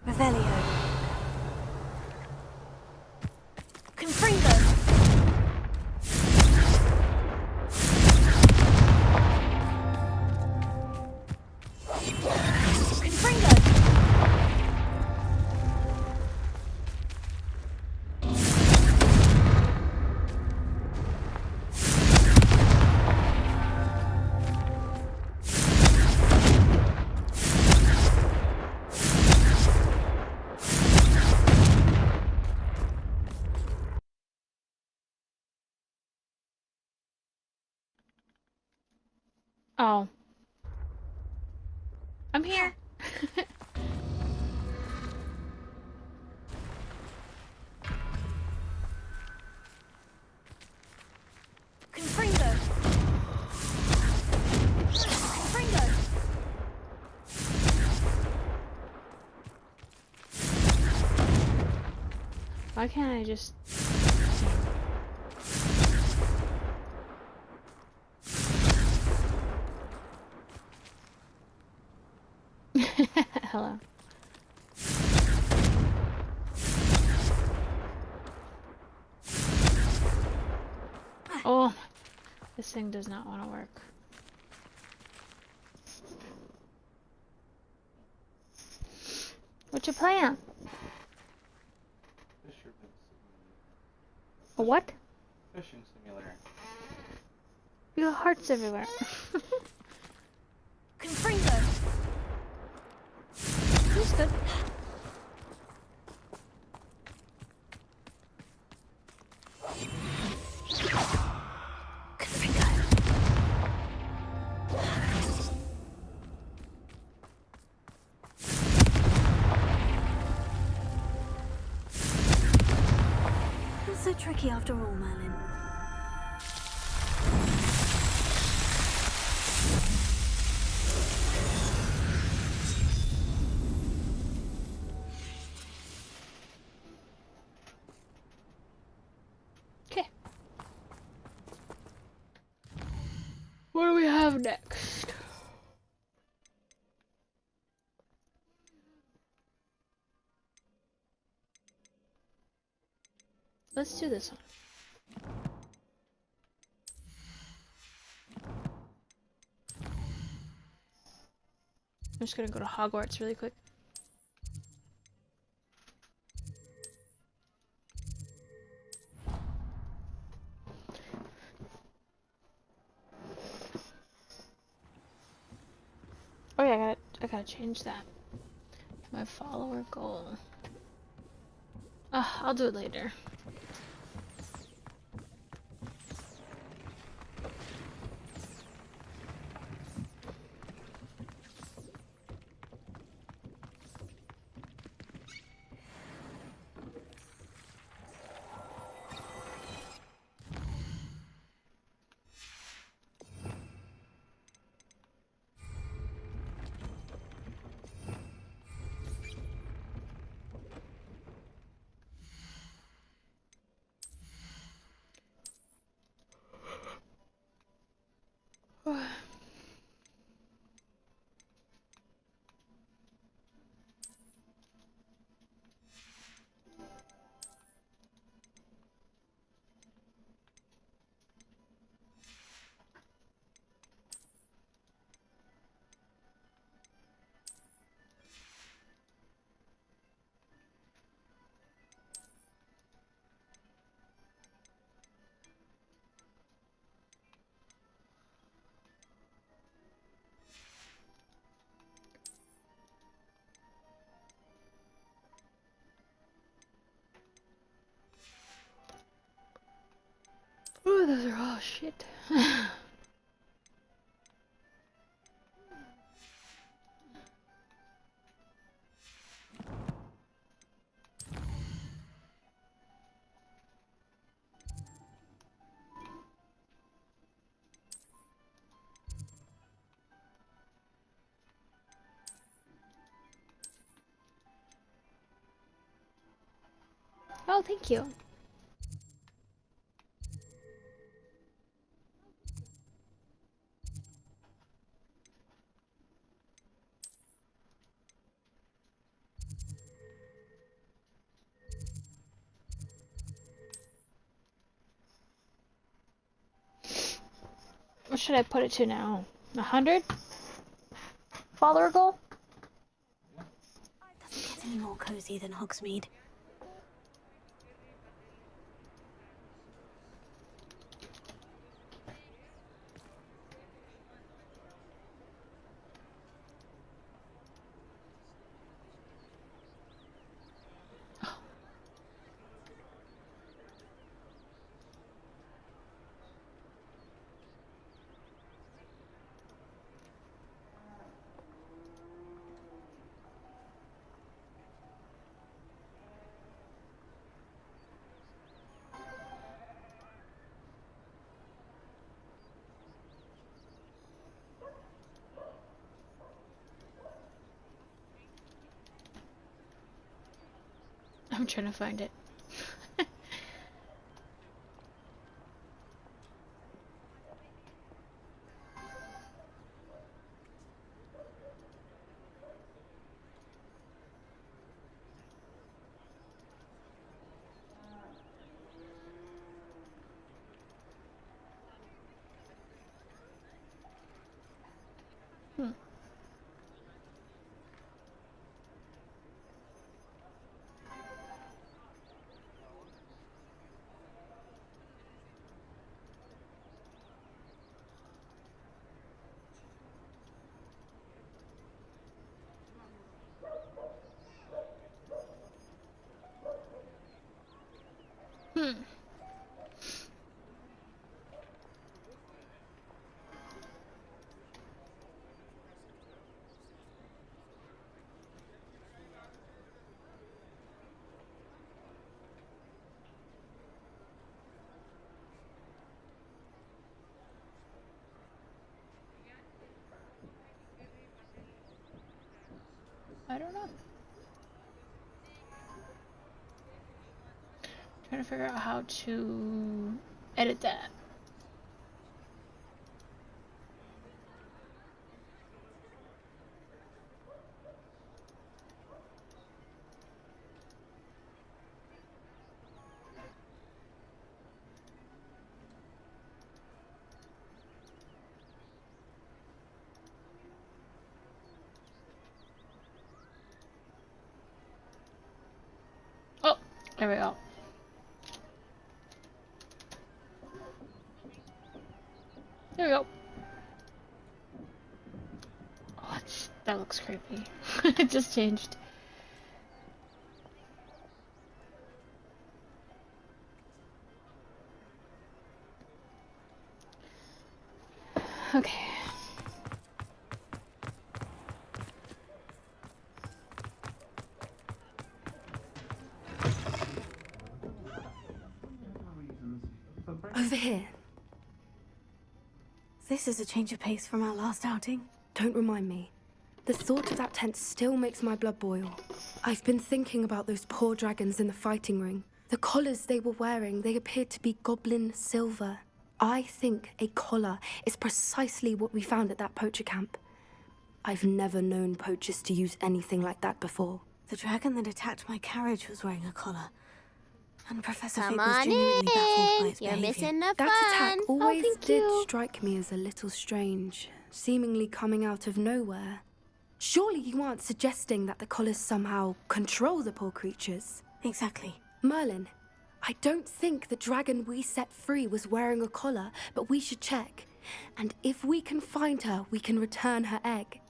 Revelio. Confringo. Confringo. Oh. I'm here. Confringo. Confringo. Why can't I just... Hello. Oh, this thing does not want to work. What's your plan? A what? Fishing simulator. You got hearts everywhere. Confringo. He's good. Not so tricky after all, Merlin. next? Let's do this one. I'm just gonna go to Hogwarts really quick. Oh yeah, I gotta change that. My follower goal. I'll do it later. Oh, those are all shit. Oh, thank you. What should I put it to now? 100? Follower goal? Doesn't get any more cozy than Hogsmeade. I'm trying to find it. I don't know. Trying to figure out how to edit that. There we go. There we go. Oh, that looks creepy. It just changed. Okay. Over here. This is a change of pace from our last outing. Don't remind me. The thought of that tent still makes my blood boil. I've been thinking about those poor dragons in the fighting ring. The collars they were wearing, they appeared to be goblin silver. I think a collar is precisely what we found at that poacher camp. I've never known poachers to use anything like that before. The dragon that attacked my carriage was wearing a collar. And Professor Come Fig was on genuinely baffled by its You're behavior. missing the That fun. attack always thank did you. strike me as a little strange, seemingly coming out of nowhere. Surely you aren't suggesting that the collars somehow control the poor creatures? Exactly. Merlin, I don't think the dragon we set free was wearing a collar, but we should check. And if we can find her, we can return her egg.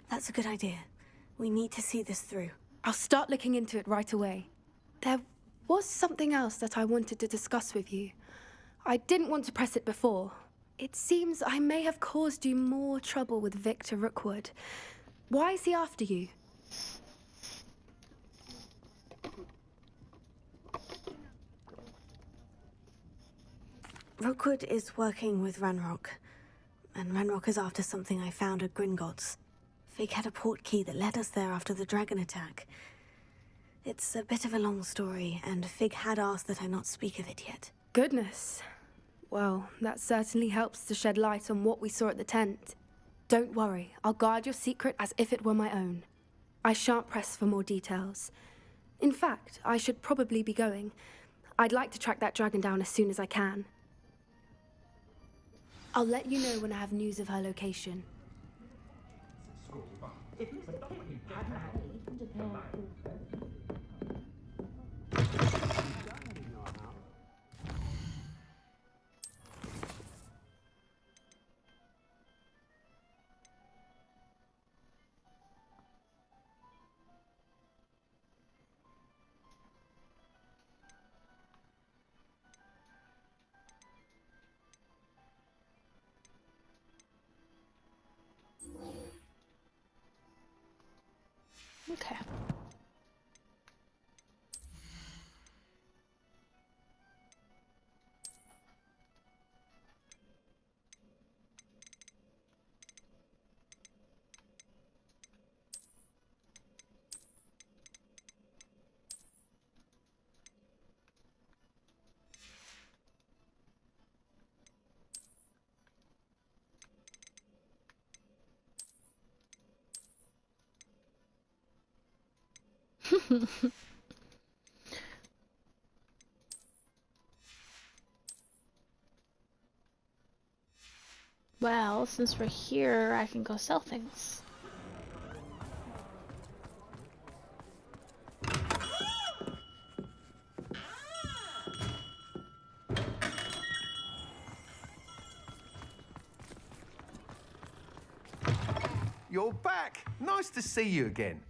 That's a good idea. We need to see this through. I'll start looking into it right away. There was something else that I wanted to discuss with you. I didn't want to press it before. It seems I may have caused you more trouble with Victor Rookwood. Why is he after you? Rookwood is working with Ranrock, and Ranrock is after something I found at Gringotts. Fig had a port key that led us there after the dragon attack. It's a bit of a long story, and Fig had asked that I not speak of it yet. Goodness. Well, that certainly helps to shed light on what we saw at the tent. Don't worry, I'll guard your secret as if it were my own. I shan't press for more details. In fact, I should probably be going. I'd like to track that dragon down as soon as I can. I'll let you know when I have news of her location. Okay. Well, since we're here, I can go sell things. You're back. Nice to see you again.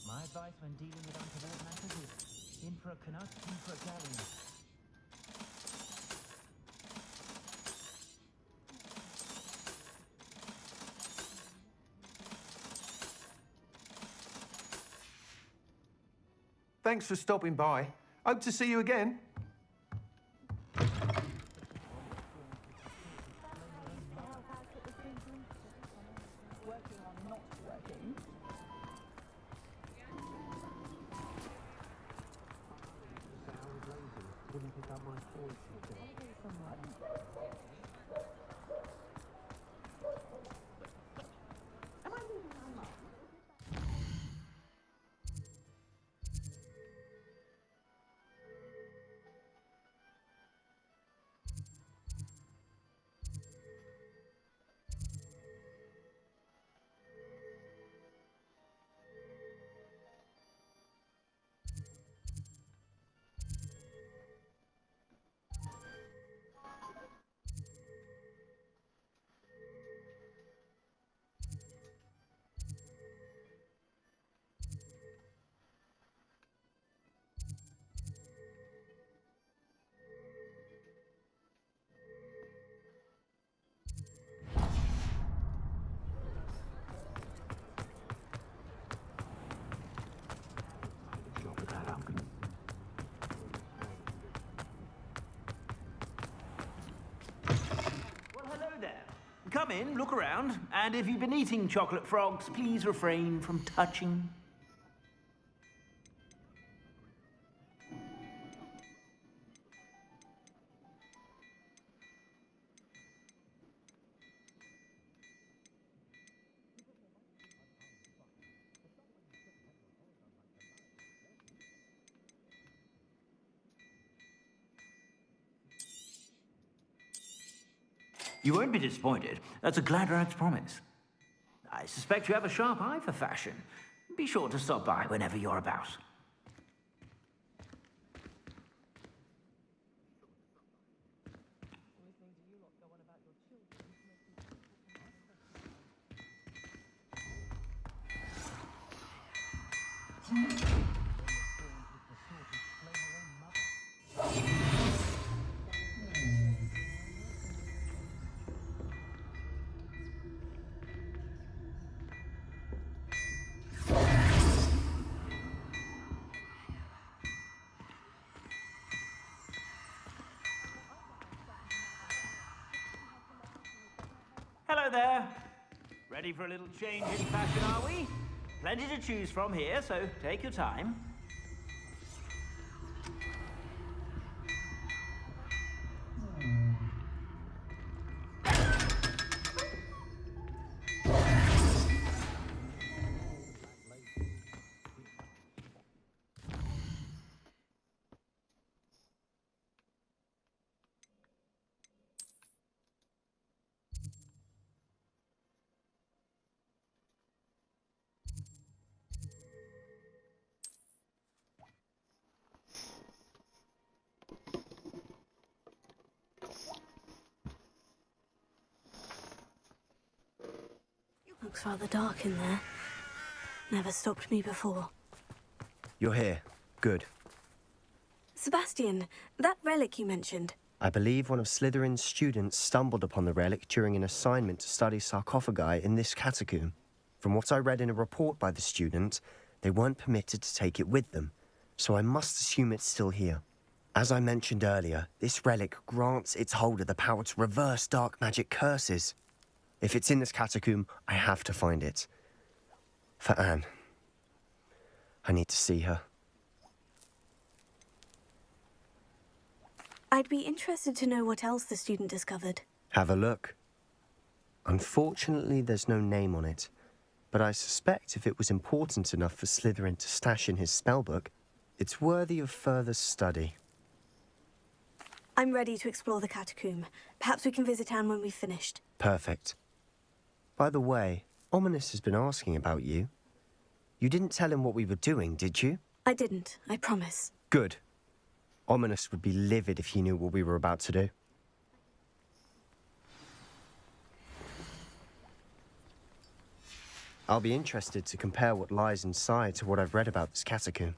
My advice when dealing with untoward matters is in for a Canuck, in for a galleon. Thanks for stopping by. Hope to see you again. pick up my force. Come in, look around, and if you've been eating chocolate frogs, please refrain from touching. You won't be disappointed. That's a Gladrag's promise. I suspect you have a sharp eye for fashion. Be sure to stop by whenever you're about. Hello there. Ready for a little change in fashion, are we? Plenty to choose from here, so take your time. Looks rather dark in there. Never stopped me before. You're here. Good. Sebastian, that relic you mentioned. I believe one of Slytherin's students stumbled upon the relic during an assignment to study sarcophagi in this catacomb. From what I read in a report by the student, they weren't permitted to take it with them, so I must assume it's still here. As I mentioned earlier, this relic grants its holder the power to reverse dark magic curses. If it's in this catacomb, I have to find it. For Anne. I need to see her. I'd be interested to know what else the student discovered. Have a look. Unfortunately, there's no name on it, but I suspect if it was important enough for Slytherin to stash in his spellbook, it's worthy of further study. I'm ready to explore the catacomb. Perhaps we can visit Anne when we've finished. Perfect. By the way, Ominous has been asking about you. You didn't tell him what we were doing, did you? I didn't, I promise. Good. Ominous would be livid if he knew what we were about to do. I'll be interested to compare what lies inside to what I've read about this catacomb.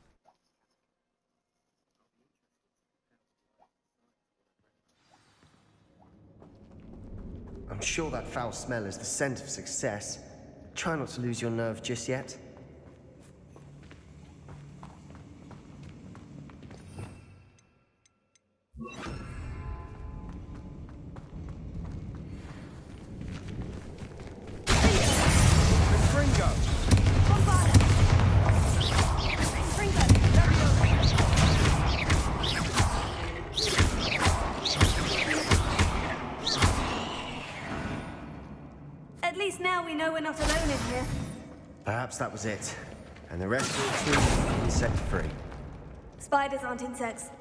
I'm sure that foul smell is the scent of success. Try not to lose your nerve just yet. we're not alone in here. Perhaps that was it. And the rest of the team insect-free. Spiders aren't insects.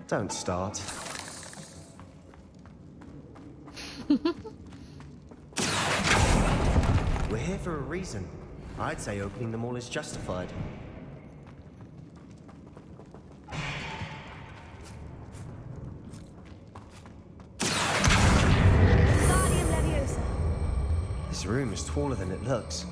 Don't start. We're here for a reason. I'd say opening them all is justified. Guardian Leviosa. This room is taller than it looks.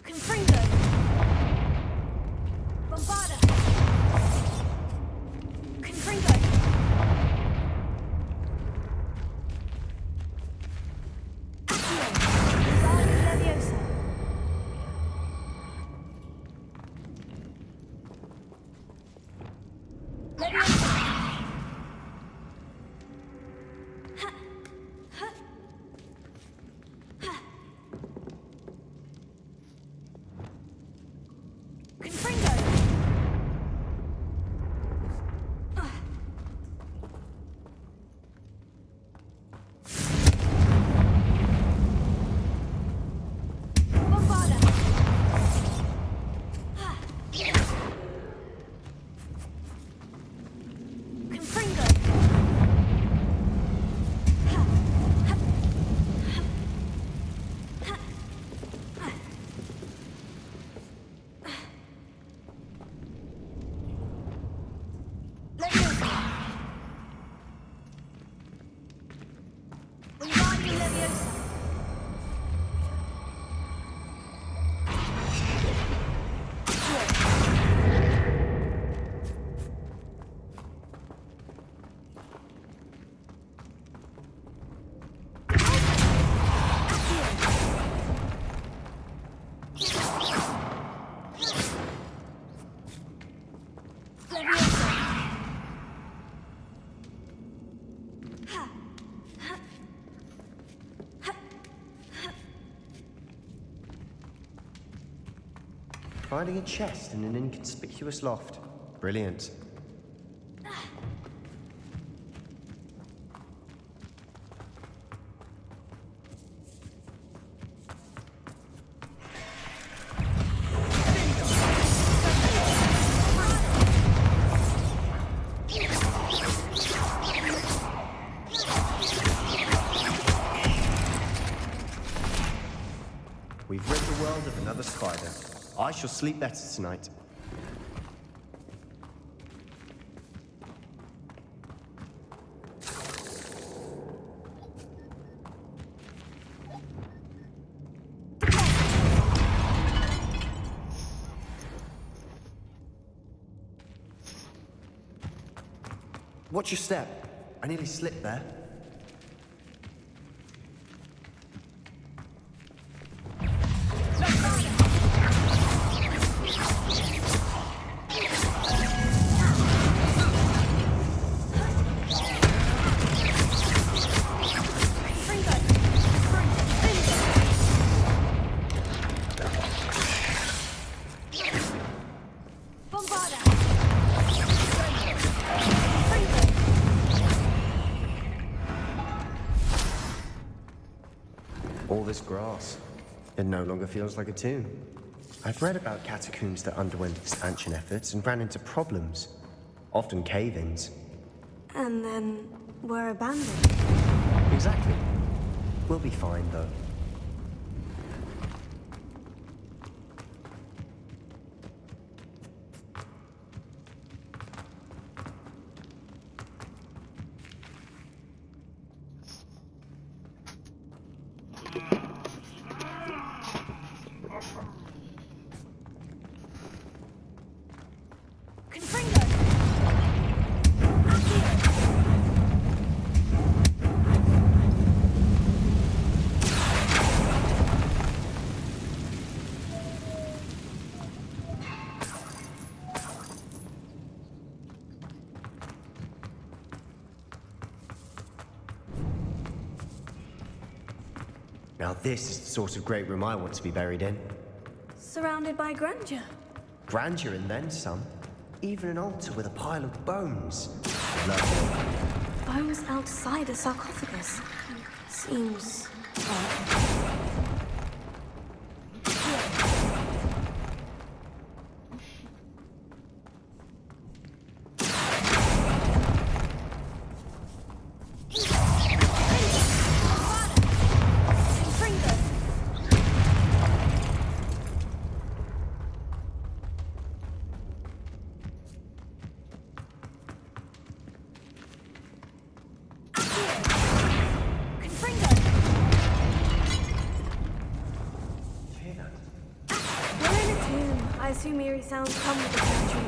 Confringo. Bombarda. Confringo. Accio. Guardian Leviosa. Leviosa. Confringo. Bombarda. Confringo. Leviosa. Wingardium Leviosa. Finding a chest in an inconspicuous loft. Brilliant. We've rid the world of another spider. I shall sleep better tonight. Watch your step. I nearly slipped there. All this grass. It no longer feels like a tomb. I've read about catacombs that underwent expansion efforts and ran into problems. Often cave-ins. And then were abandoned. Exactly. We'll be fine, though. Now this is the sort of great room I want to be buried in. Surrounded by grandeur. Grandeur and then some. Even an altar with a pile of bones. Lovely. Bones outside a sarcophagus. Seems odd. I assume eerie sounds come with the country.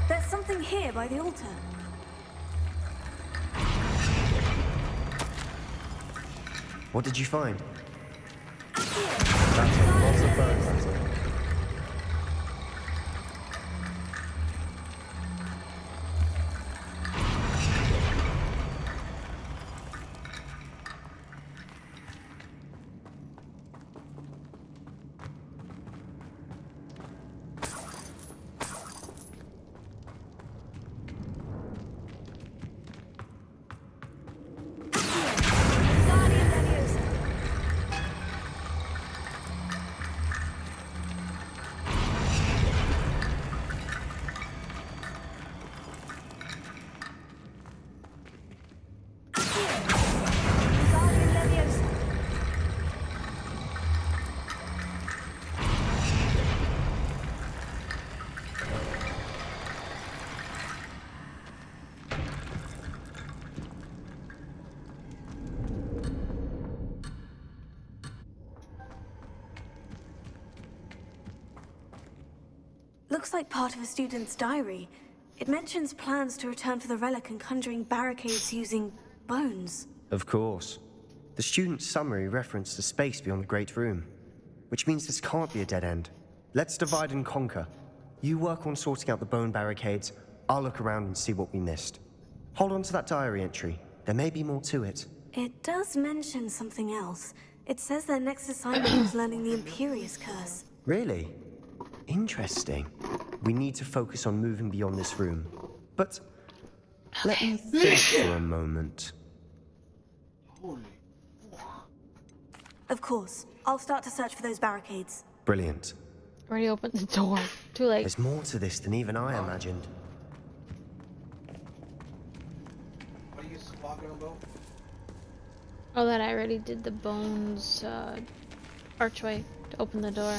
There's something here by the altar. What did you find? That's a lot of bones, that's it. Looks like part of a student's diary. It mentions plans to return for the relic and conjuring barricades using bones. Of course. The student's summary referenced a space beyond the Great Room, which means this can't be a dead end. Let's divide and conquer. You work on sorting out the bone barricades, I'll look around and see what we missed. Hold on to that diary entry. There may be more to it. It does mention something else. It says their next assignment was learning the Imperious Curse. Really? Interesting. We need to focus on moving beyond this room. But let me think for a moment. Of course. I'll start to search for those barricades. Brilliant. Already opened the door. Too late. There's more to this than even I imagined. What are you talking about? Oh, that I already did the bones archway to open the door.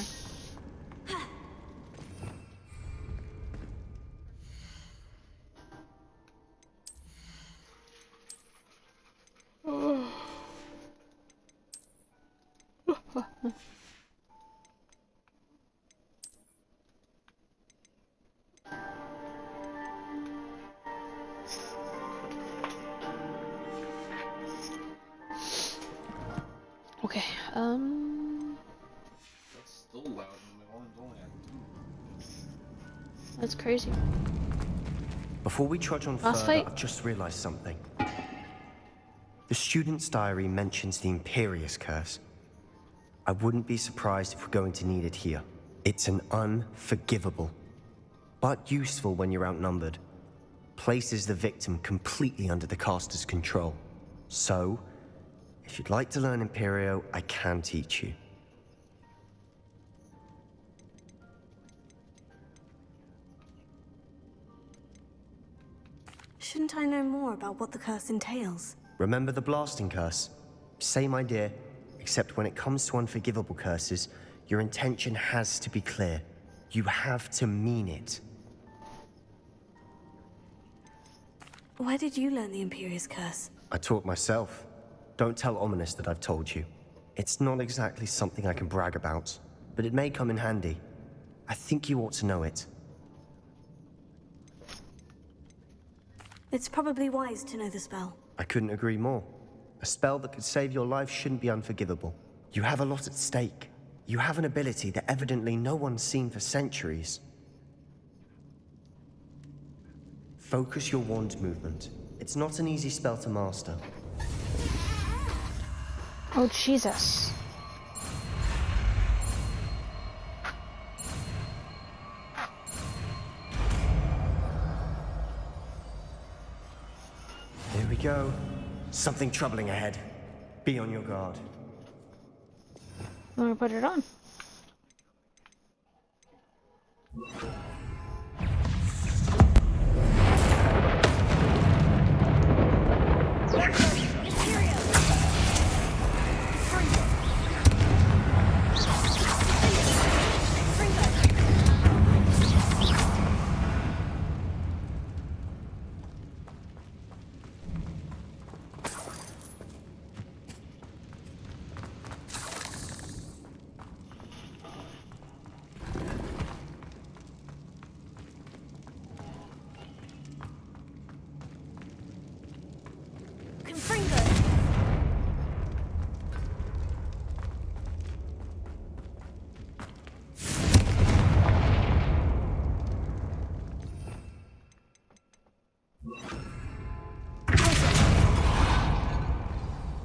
Okay, That's still loud and my volume's only at 2. That's crazy. Before we trudge on Last further, fight? I've just realized something. The student's diary mentions the Imperious Curse. I wouldn't be surprised if we're going to need it here. It's an unforgivable, but useful when you're outnumbered. Places the victim completely under the caster's control. So, if you'd like to learn Imperio, I can teach you. Shouldn't I know more about what the curse entails? Remember the blasting curse? Same idea, except when it comes to unforgivable curses, your intention has to be clear. You have to mean it. Where did you learn the Imperious Curse? I taught myself. Don't tell Ominous that I've told you. It's not exactly something I can brag about. but it may come in handy. I think you ought to know it. It's probably wise to know the spell. I couldn't agree more. A spell that could save your life shouldn't be unforgivable. You have a lot at stake. You have an ability that evidently no one's seen for centuries. Focus your wand movement. It's not an easy spell to master. Oh, Jesus. Here we go. Something troubling ahead. Be on your guard. Let me put it on.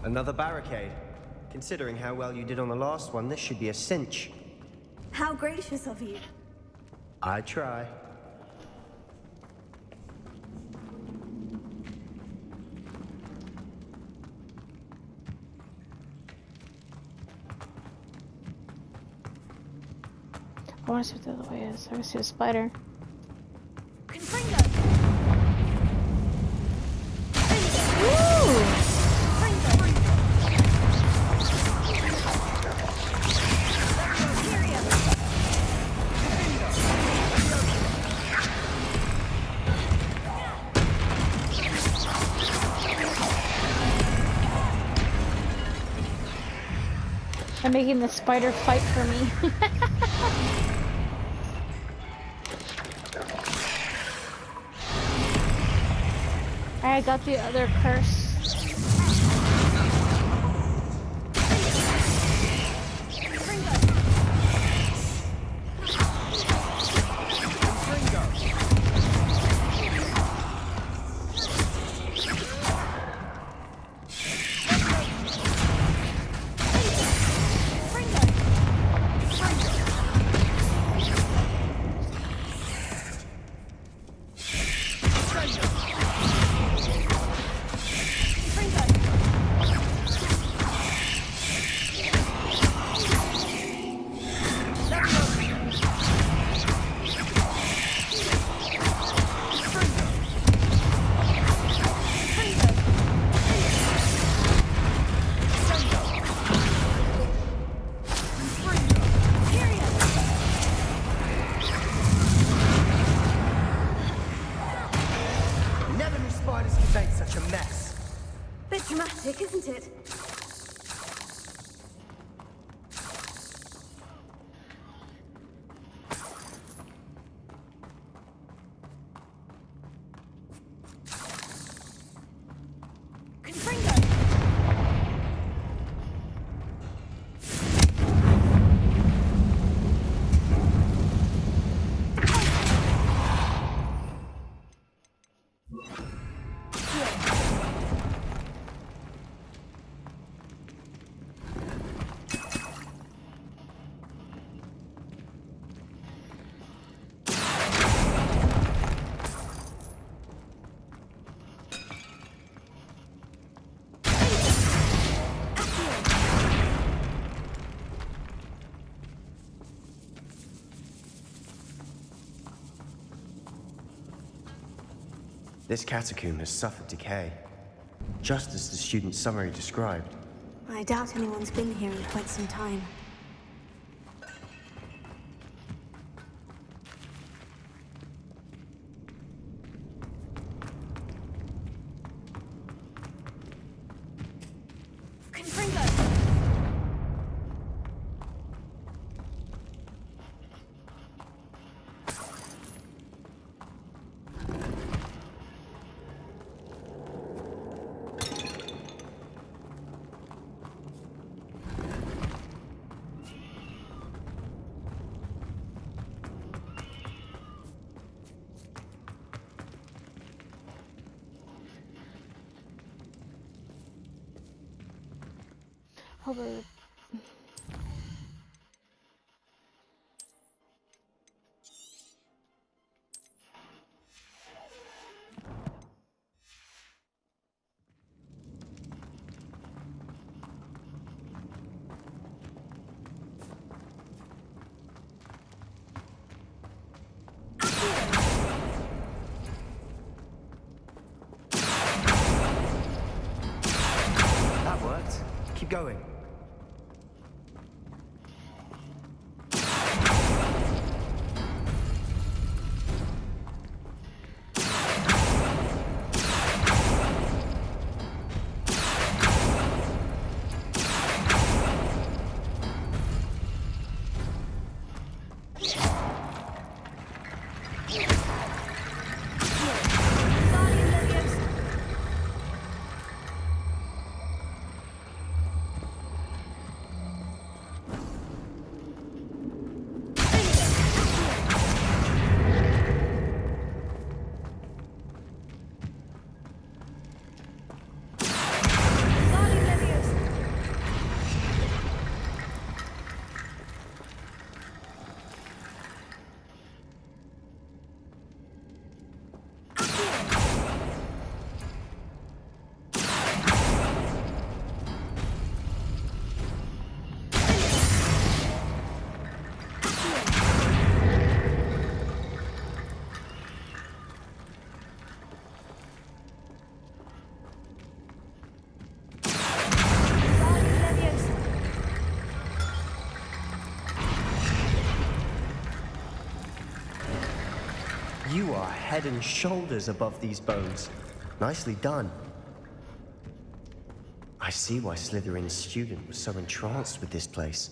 Another barricade. Considering how well you did on the last one, this should be a cinch. How gracious of you. I try. I want to see what the other way is. I see a spider. I'm making the spider fight for me. I got the other curse. Isn't it? This catacomb has suffered decay, just as the student's summary described. I doubt anyone's been here in quite some time. Hover. That worked. Keep going. You are head and shoulders above these bones. Nicely done. I see why Slytherin's student was so entranced with this place.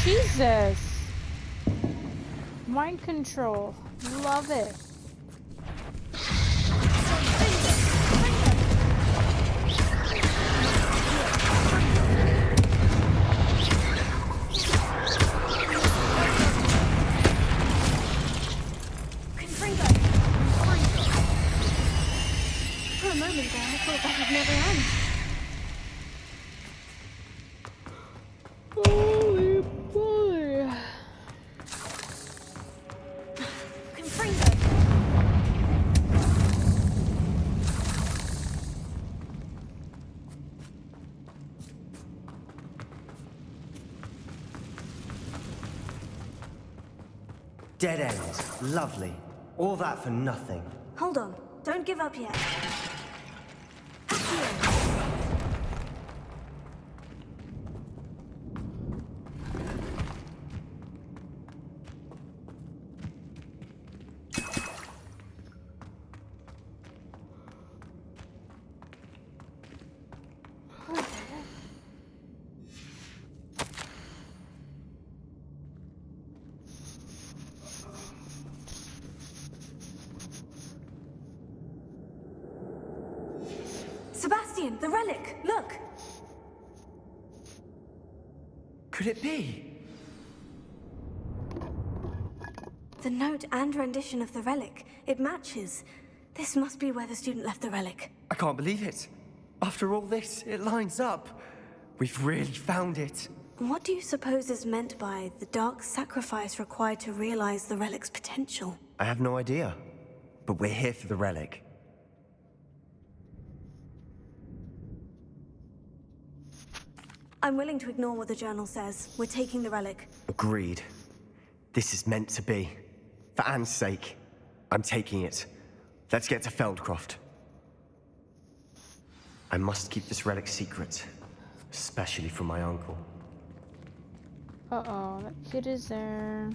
Jesus! Mind control. Love it. For a moment there, I thought that would never end. Holy boy. Dead end. Lovely. All that for nothing. Hold on. Don't give up yet. Sebastian, the relic! Look! Could it be? The note and rendition of the relic. It matches. This must be where the student left the relic. I can't believe it. After all this, it lines up. We've really found it. What do you suppose is meant by the dark sacrifice required to realize the relic's potential? I have no idea. But we're here for the relic. I'm willing to ignore what the journal says. We're taking the relic. Agreed. This is meant to be. For Anne's sake, I'm taking it. Let's get to Feldcroft. I must keep this relic secret, especially from my uncle. Uh-oh, that kid is there.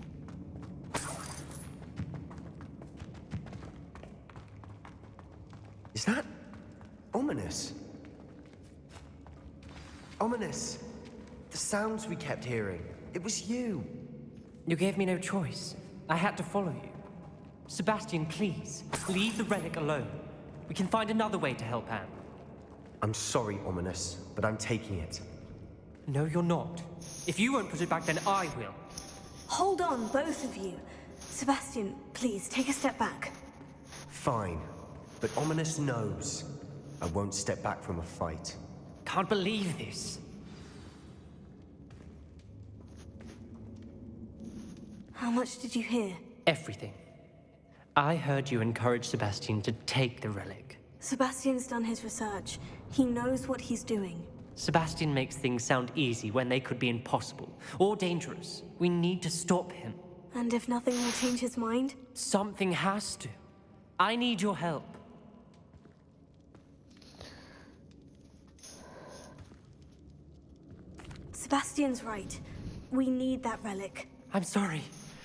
Is that ominous? Ominous. The sounds we kept hearing. It was you. You gave me no choice. I had to follow you. Sebastian, please, leave the relic alone. We can find another way to help Anne. I'm sorry, Ominous, but I'm taking it. No, you're not. If you won't put it back, then I will. Hold on, both of you. Sebastian, please, take a step back. Fine. But Ominous knows I won't step back from a fight. Can't believe this. How much did you hear? Everything. I heard you encourage Sebastian to take the relic. Sebastian's done his research. He knows what he's doing. Sebastian makes things sound easy when they could be impossible or dangerous. We need to stop him. And if nothing will change his mind? Something has to. I need your help. Sebastian's right. We need that relic. I'm sorry.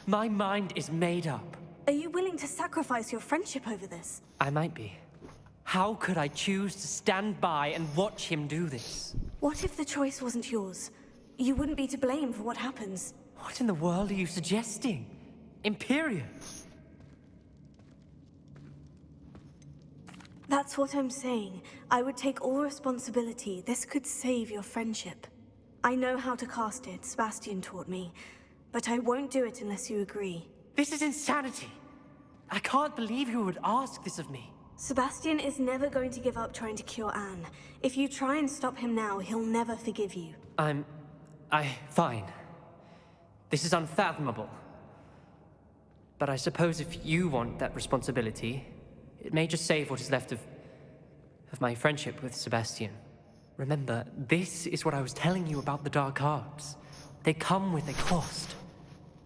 My mind is made up. Are you willing to sacrifice your friendship over this? I might be. How could I choose to stand by and watch him do this? What if the choice wasn't yours? You wouldn't be to blame for what happens. What in the world are you suggesting? Imperio? That's what I'm saying. I would take all responsibility. This could save your friendship. I know how to cast it, Sebastian taught me. But I won't do it unless you agree. This is insanity. I can't believe you would ask this of me. Sebastian is never going to give up trying to cure Anne. If you try and stop him now, he'll never forgive you. Fine. This is unfathomable. But I suppose if you want that responsibility, it may just save what is left of my friendship with Sebastian. Remember, this is what I was telling you about the dark arts. They come with a cost.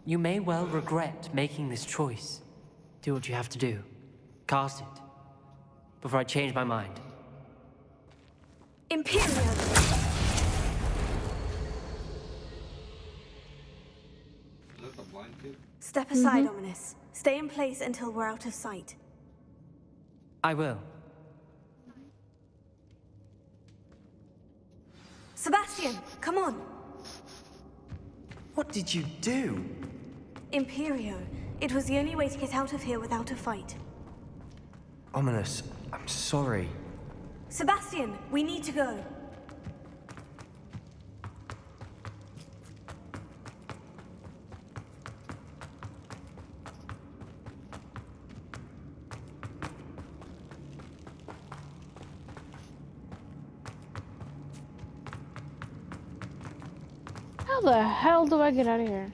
You may well regret making this choice. Do what you have to do. Cast it. Before I change my mind. Imperio! Step aside, Ominous. Stay in place until we're out of sight. I will. Sebastian, come on! What did you do? Imperio. It was the only way to get out of here without a fight. Ominous, I'm sorry. Sebastian, we need to go. How the hell do I get out of here?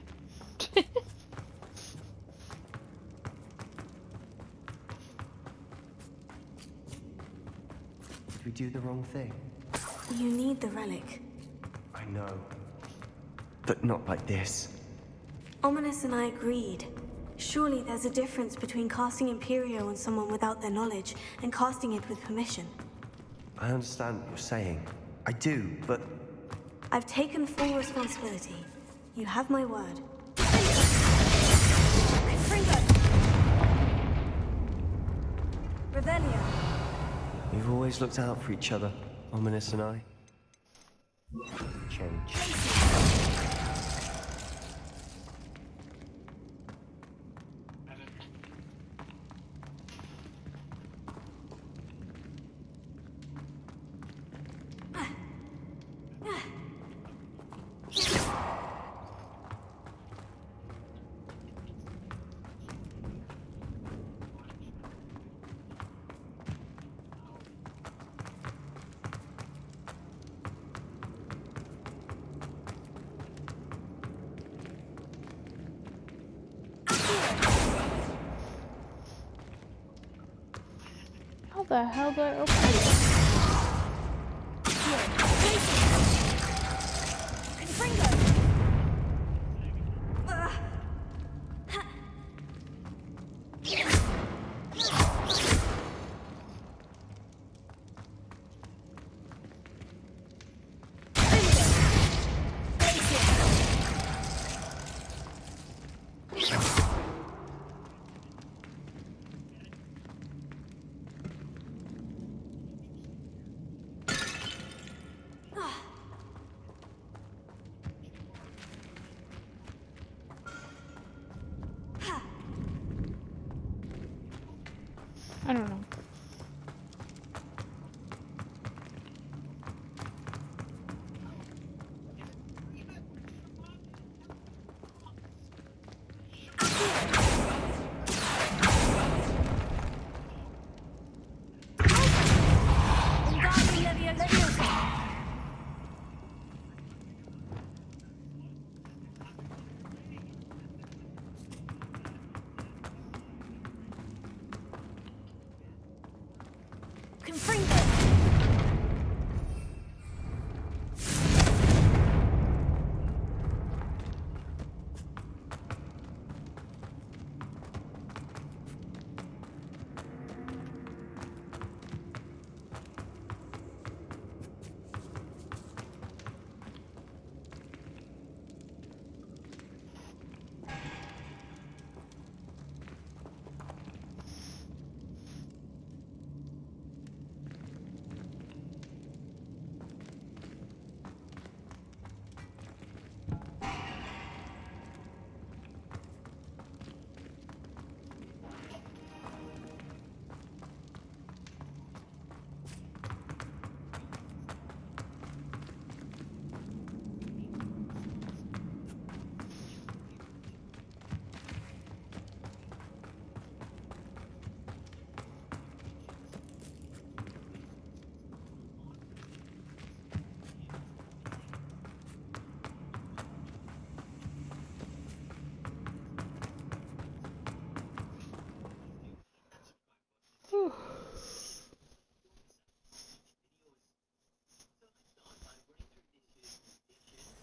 Did we do the wrong thing? You need the relic. I know. But not like this. Ominous and I agreed. Surely there's a difference between casting Imperio on someone without their knowledge and casting it with permission. I understand what you're saying. I do, but... I've taken full responsibility. You have my word. Revelio. We've always looked out for each other, Ominous and I. Change. the hell do I open it? I don't know.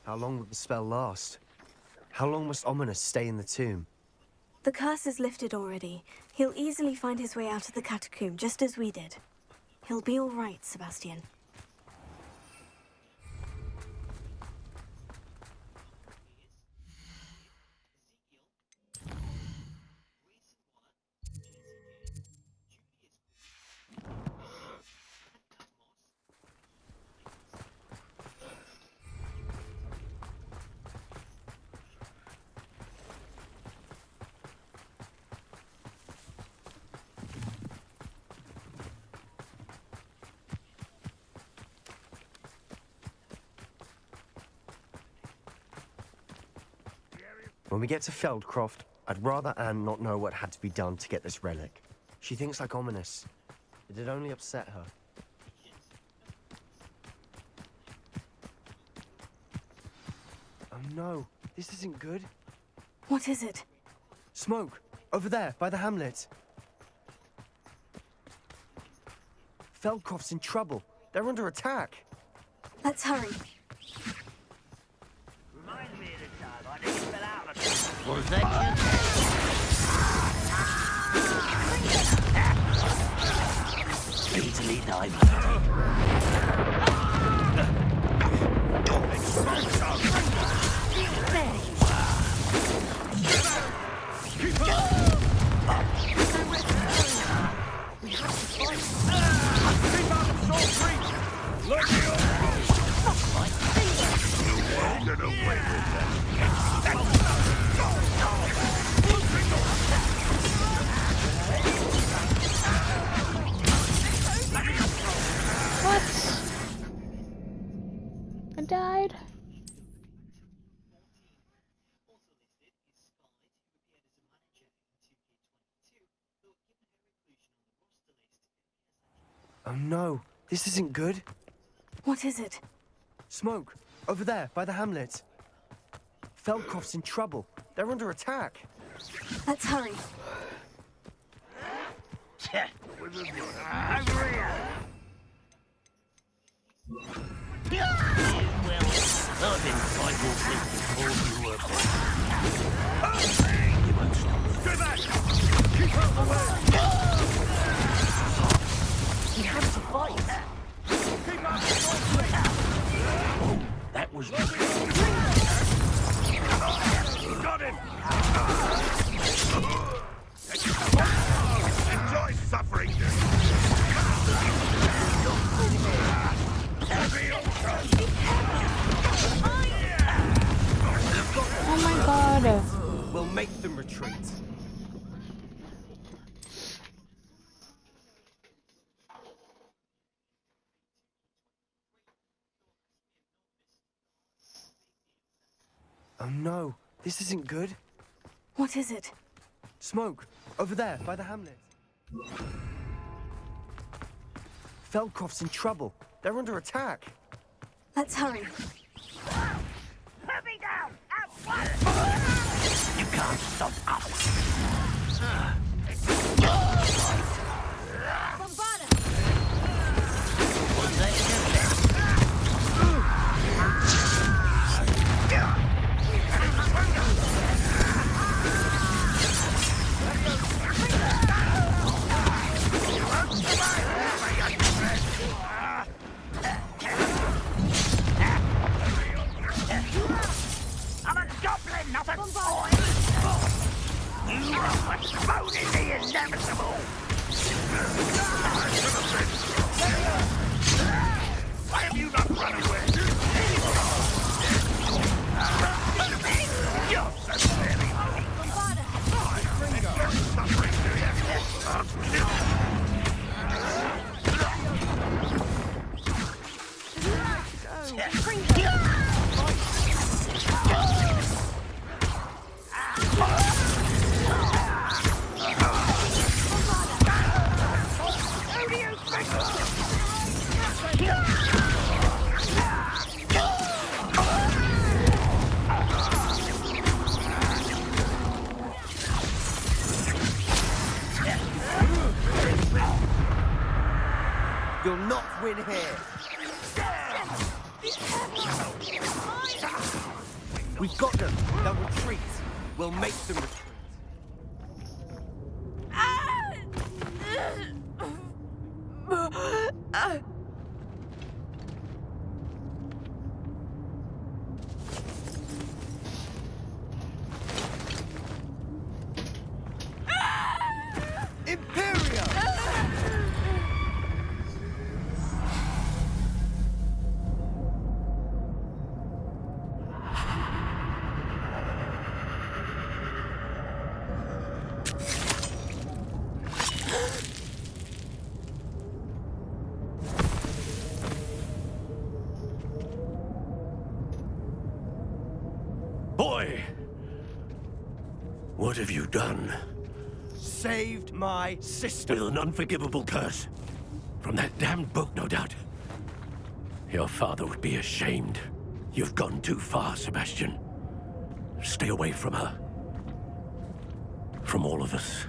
How long will the spell last? How long must Ominous stay in the tomb? The curse is lifted already. He'll easily find his way out of the catacomb, just as we did. He'll be all right, Sebastian. When we get to Feldcroft, I'd rather Anne not know what had to be done to get this relic. She thinks like Ominous. It'd only upset her. Oh no, this isn't good. What is it? Smoke! Over there, by the hamlet. Feldcroft's in trouble. They're under attack. Let's hurry. Reminds me of the time I didn't spell out the Was that you? Easily die, I died. Oh no, this isn't good. What is it? Smoke! Over there, by the hamlet. Feldcroft's in trouble. They're under attack. Let's hurry. I've been fighting since before you were born. You won't stop. Stay back! Keep out the way! He had to fight. Keep up the Oh, that was me. Got him! Enjoy suffering. Oh my god. We'll make them retreat. Oh no, this isn't good. What is it? Smoke, over there, by the hamlet. Feldcroft's in trouble. They're under attack. Let's hurry. Put me down! At once! You can't stop us. I'm a goblin, not a boy! You are postponing the inevitable! Why have you not run away? You're so silly! You're suffering, do you? I'll kill You'll not win here. We've got them. They'll retreat. We'll make them retreat. Boy! What have you done? Saved my sister. With an unforgivable curse. From that damned book, no doubt. Your father would be ashamed. You've gone too far, Sebastian. Stay away from her. From all of us.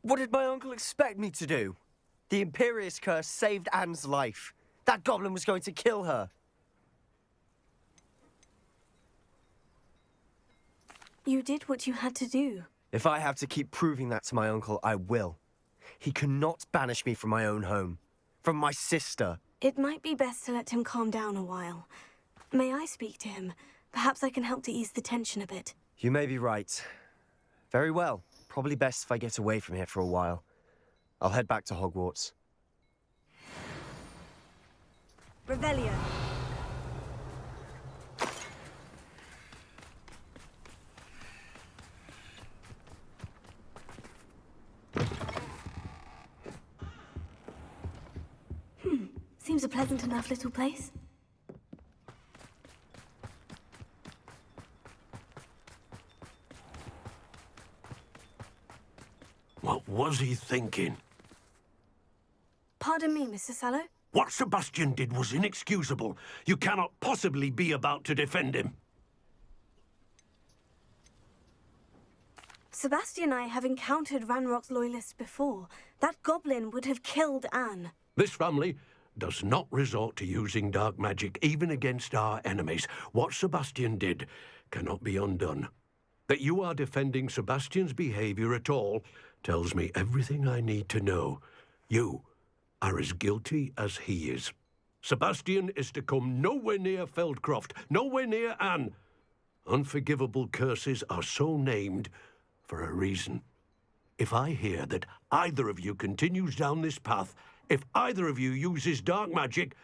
What did my uncle expect me to do? The Imperious curse saved Anne's life. That goblin was going to kill her. You did what you had to do. If I have to keep proving that to my uncle, I will. He cannot banish me from my own home. From my sister. It might be best to let him calm down a while. May I speak to him? Perhaps I can help to ease the tension a bit. You may be right. Very well. Probably best if I get away from here for a while. I'll head back to Hogwarts. Revelio. Seems a pleasant enough little place. What was he thinking? Pardon me, Mr. Sallow. What Sebastian did was inexcusable. You cannot possibly be about to defend him. Sebastian and I have encountered Ranrock's loyalists before. That goblin would have killed Anne. This family does not resort to using dark magic, even against our enemies. What Sebastian did cannot be undone. That you are defending Sebastian's behavior at all tells me everything I need to know. You are as guilty as he is. Sebastian is to come nowhere near Feldcroft, nowhere near Anne. Unforgivable curses are so named for a reason. If I hear that either of you continues down this path, if either of you uses dark magic,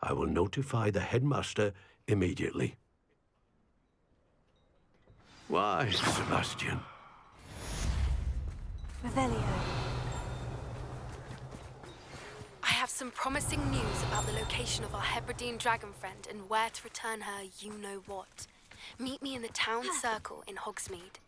I will notify the headmaster immediately. Why, Sebastian? Revelio. I have some promising news about the location of our Hebridean dragon friend and where to return her you-know-what. Meet me in the town circle in Hogsmeade.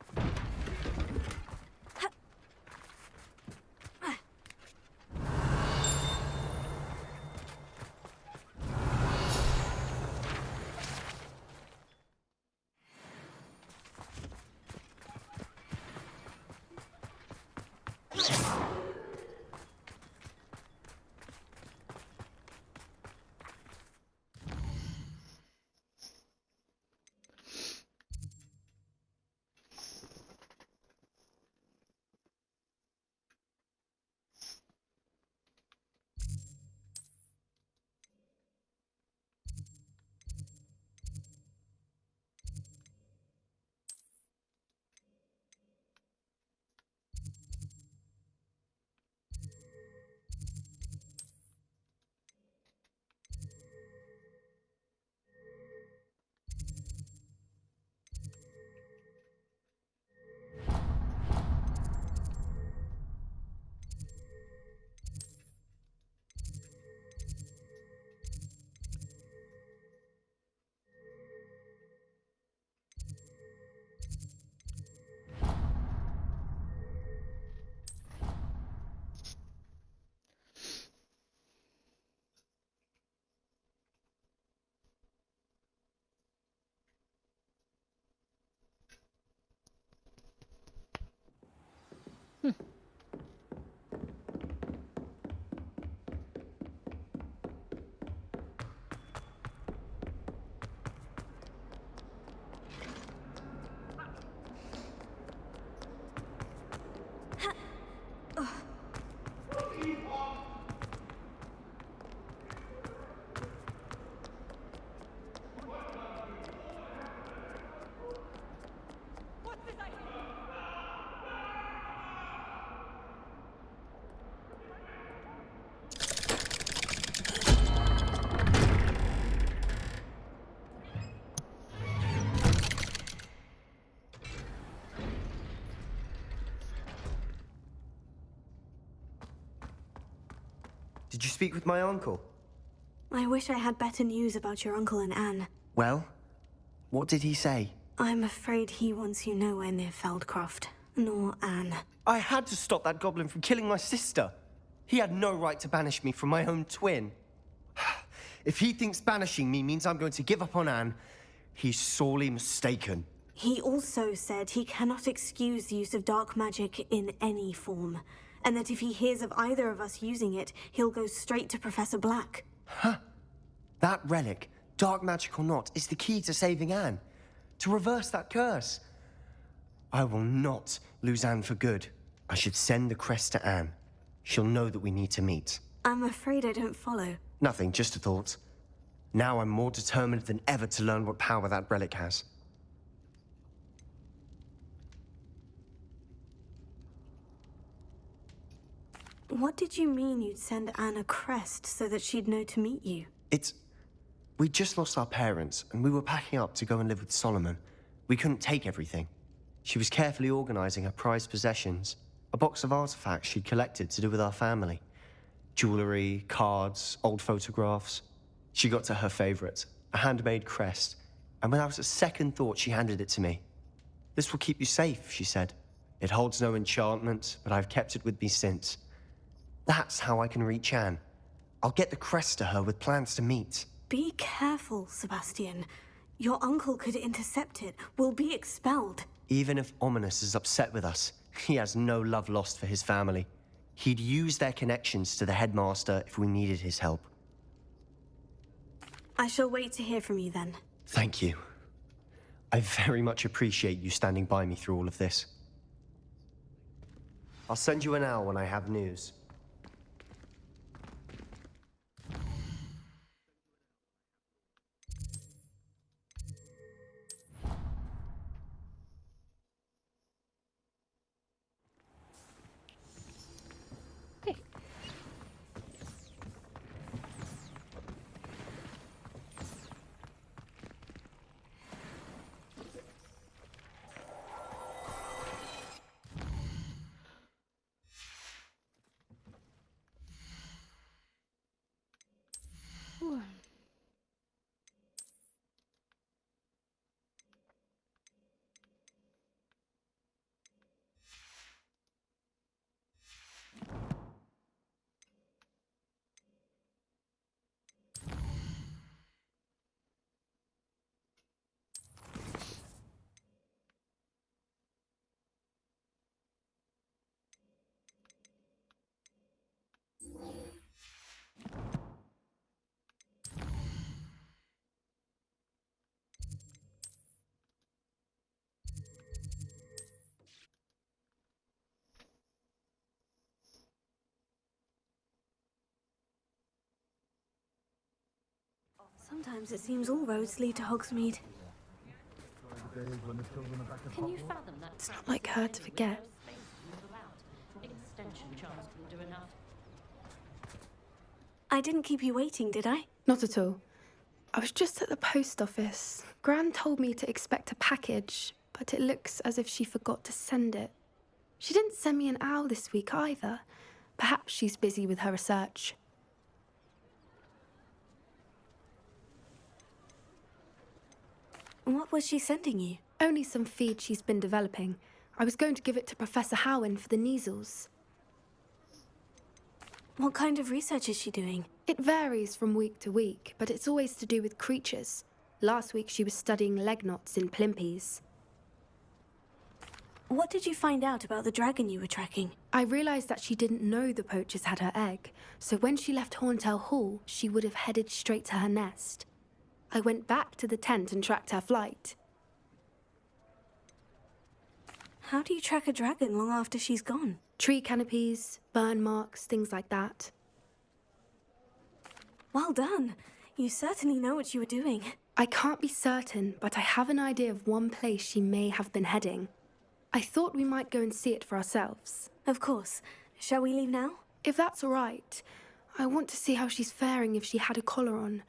Did you speak with my uncle? I wish I had better news about your uncle and Anne. Well, what did he say? I'm afraid he wants you nowhere near Feldcroft, nor Anne. I had to stop that goblin from killing my sister. He had no right to banish me from my own twin. If he thinks banishing me means I'm going to give up on Anne, he's sorely mistaken. He also said he cannot excuse the use of dark magic in any form, and that if he hears of either of us using it, he'll go straight to Professor Black. Huh? That relic, dark magic or not, is the key to saving Anne. To reverse that curse. I will not lose Anne for good. I should send the crest to Anne. She'll know that we need to meet. I'm afraid I don't follow. Nothing, just a thought. Now I'm more determined than ever to learn what power that relic has. What did you mean you'd send Anne a crest so that she'd know to meet you? We just lost our parents, and we were packing up to go and live with Solomon. We couldn't take everything. She was carefully organizing her prized possessions, a box of artifacts she'd collected to do with our family. Jewelry, cards, old photographs. She got to her favorite, a handmade crest, and without a second thought, she handed it to me. "This will keep you safe," she said. "It holds no enchantment, but I've kept it with me since. That's how I can reach Anne. I'll get the crest to her with plans to meet." Be careful, Sebastian. Your uncle could intercept it. We'll be expelled. Even if Ominous is upset with us, he has no love lost for his family. He'd use their connections to the headmaster if we needed his help. I shall wait to hear from you then. Thank you. I very much appreciate you standing by me through all of this. I'll send you an owl when I have news. Ooh. Sometimes it seems all roads lead to Hogsmeade. Can you fathom that? It's not like her to forget. I didn't keep you waiting, did I? Not at all. I was just at the post office. Gran told me to expect a package, but it looks as if she forgot to send it. She didn't send me an owl this week either. Perhaps she's busy with her research. What was she sending you? Only some feed she's been developing. I was going to give it to Professor Howin for the measles. What kind of research is she doing? It varies from week to week, but it's always to do with creatures. Last week she was studying leg knots in plimpies. What did you find out about the dragon you were tracking? I realized that she didn't know the poachers had her egg, so when she left Horntail Hall, she would have headed straight to her nest. I went back to the tent and tracked her flight. How do you track a dragon long after she's gone? Tree canopies, burn marks, things like that. Well done. You certainly know what you were doing. I can't be certain, but I have an idea of one place she may have been heading. I thought we might go and see it for ourselves. Of course. Shall we leave now? If that's all right. I want to see how she's faring if she had a collar on.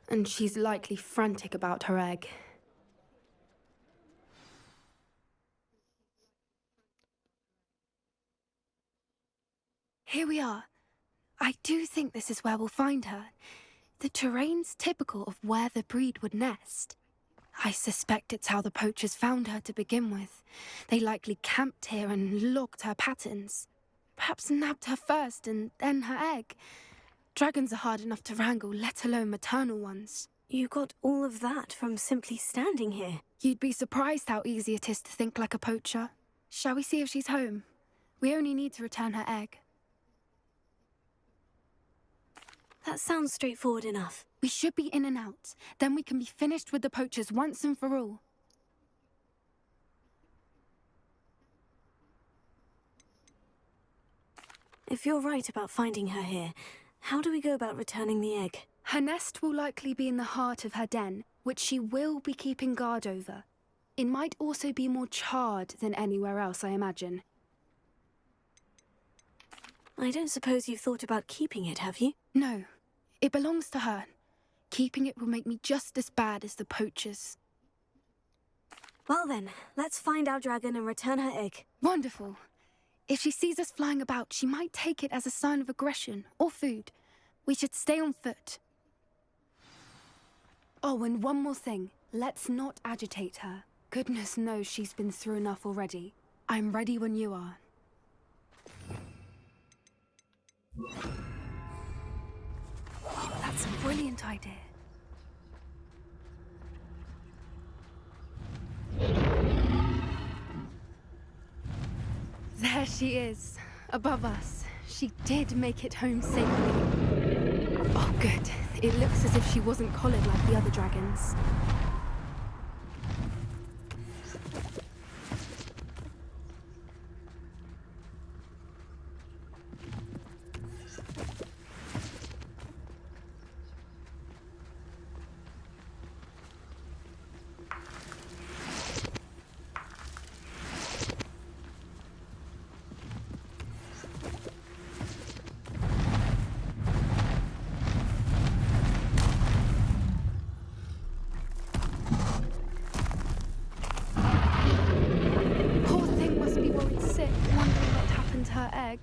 And she's likely frantic about her egg. Here we are. I do think this is where we'll find her. The terrain's typical of where the breed would nest. I suspect it's how the poachers found her to begin with. They likely camped here and logged her patterns. Perhaps nabbed her first and then her egg. Dragons are hard enough to wrangle, let alone maternal ones. You got all of that from simply standing here. You'd be surprised how easy it is to think like a poacher. Shall we see if she's home? We only need to return her egg. That sounds straightforward enough. We should be in and out. Then we can be finished with the poachers once and for all. If you're right about finding her here, how do we go about returning the egg? Her nest will likely be in the heart of her den, which she will be keeping guard over. It might also be more charred than anywhere else, I imagine. I don't suppose you've thought about keeping it, have you? No. It belongs to her. Keeping it will make me just as bad as the poachers. Well then, let's find our dragon and return her egg. Wonderful. If she sees us flying about, she might take it as a sign of aggression or food. We should stay on foot. Oh, and one more thing. Let's not agitate her. Goodness knows she's been through enough already. I'm ready when you are. That's a brilliant idea. She is. Above us. She did make it home safely. Oh, good. It looks as if she wasn't collared like the other dragons. Her egg.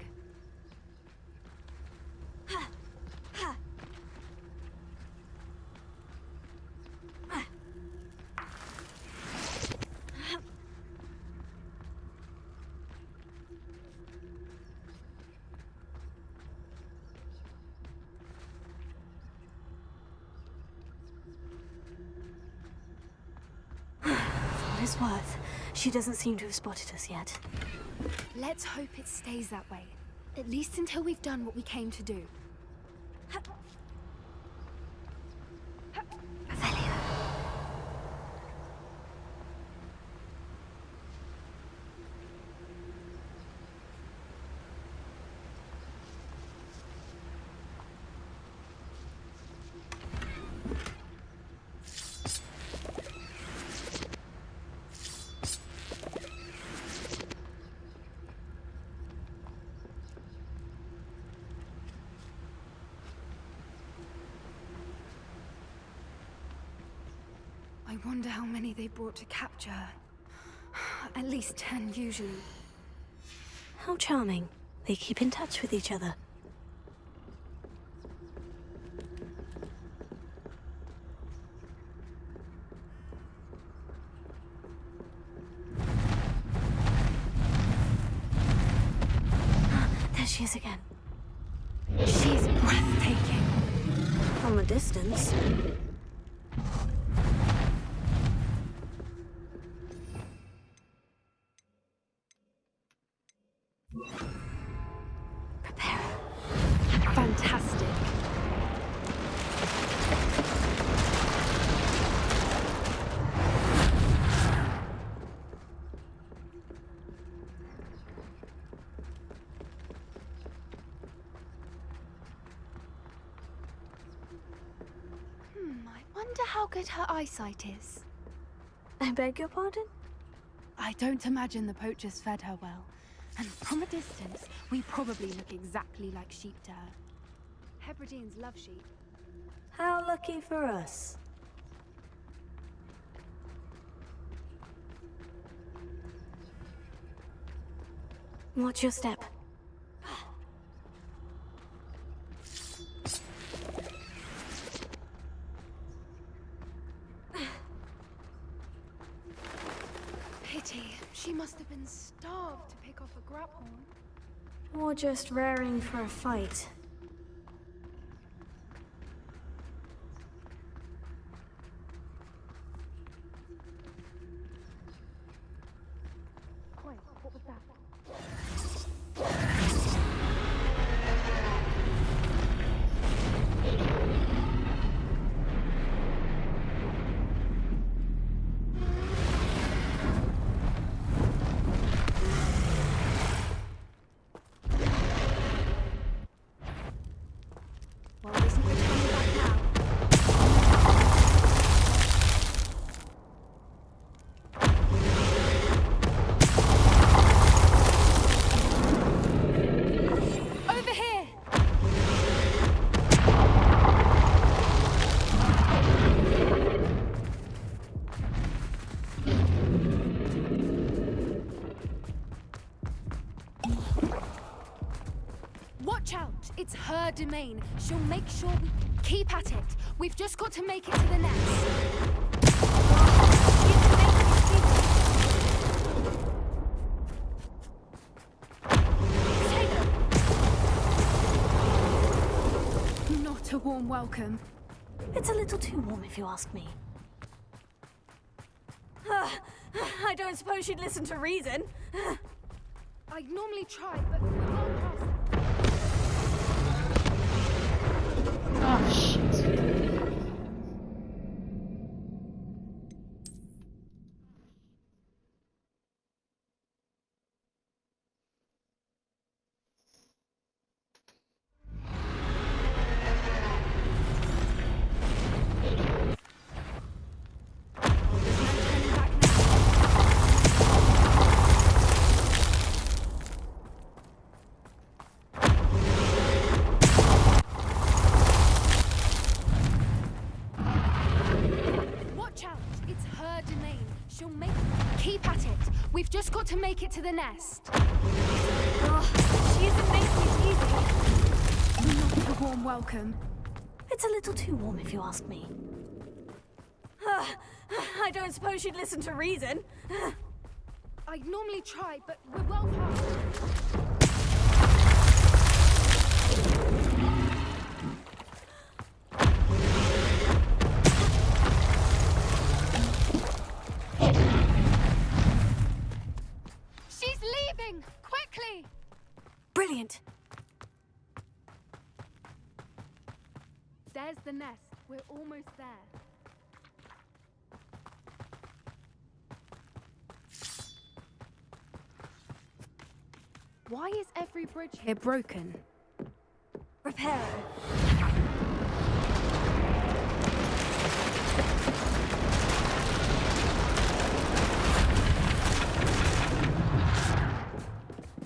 For what it's worth, she doesn't seem to have spotted us yet. Let's hope it stays that way. At least until we've done what we came to do. I wonder how many they brought to capture her. At least 10 usually. How charming. They keep in touch with each other. There she is again. She's breathtaking. From a distance. Fantastic. I wonder how good her eyesight is. I beg your pardon? I don't imagine the poachers fed her well. And from a distance, we probably look exactly like sheep to her. Hebrideans love sheep. How lucky for us. Watch your step. Pity. She must have been starved to pick off a grapple. Or just raring for a fight. Wait, what was that? Watch out! It's her domain. She'll make sure we keep at it. We've just got to make it to the nest. Not a warm welcome. It's a little too warm if you ask me. I don't suppose she'd listen to reason. I normally try, but we're well past that. Oh, shit. Watch out! It's her domain. She'll make... Keep at it. We've just got to make it to the nest. She isn't making it easy. Not a warm welcome. It's a little too warm, if you ask me. I don't suppose she'd listen to reason. I normally try, but we're well past She's leaving! Quickly! Brilliant. There's the nest. We're almost there. Why is every bridge here broken? Repair it.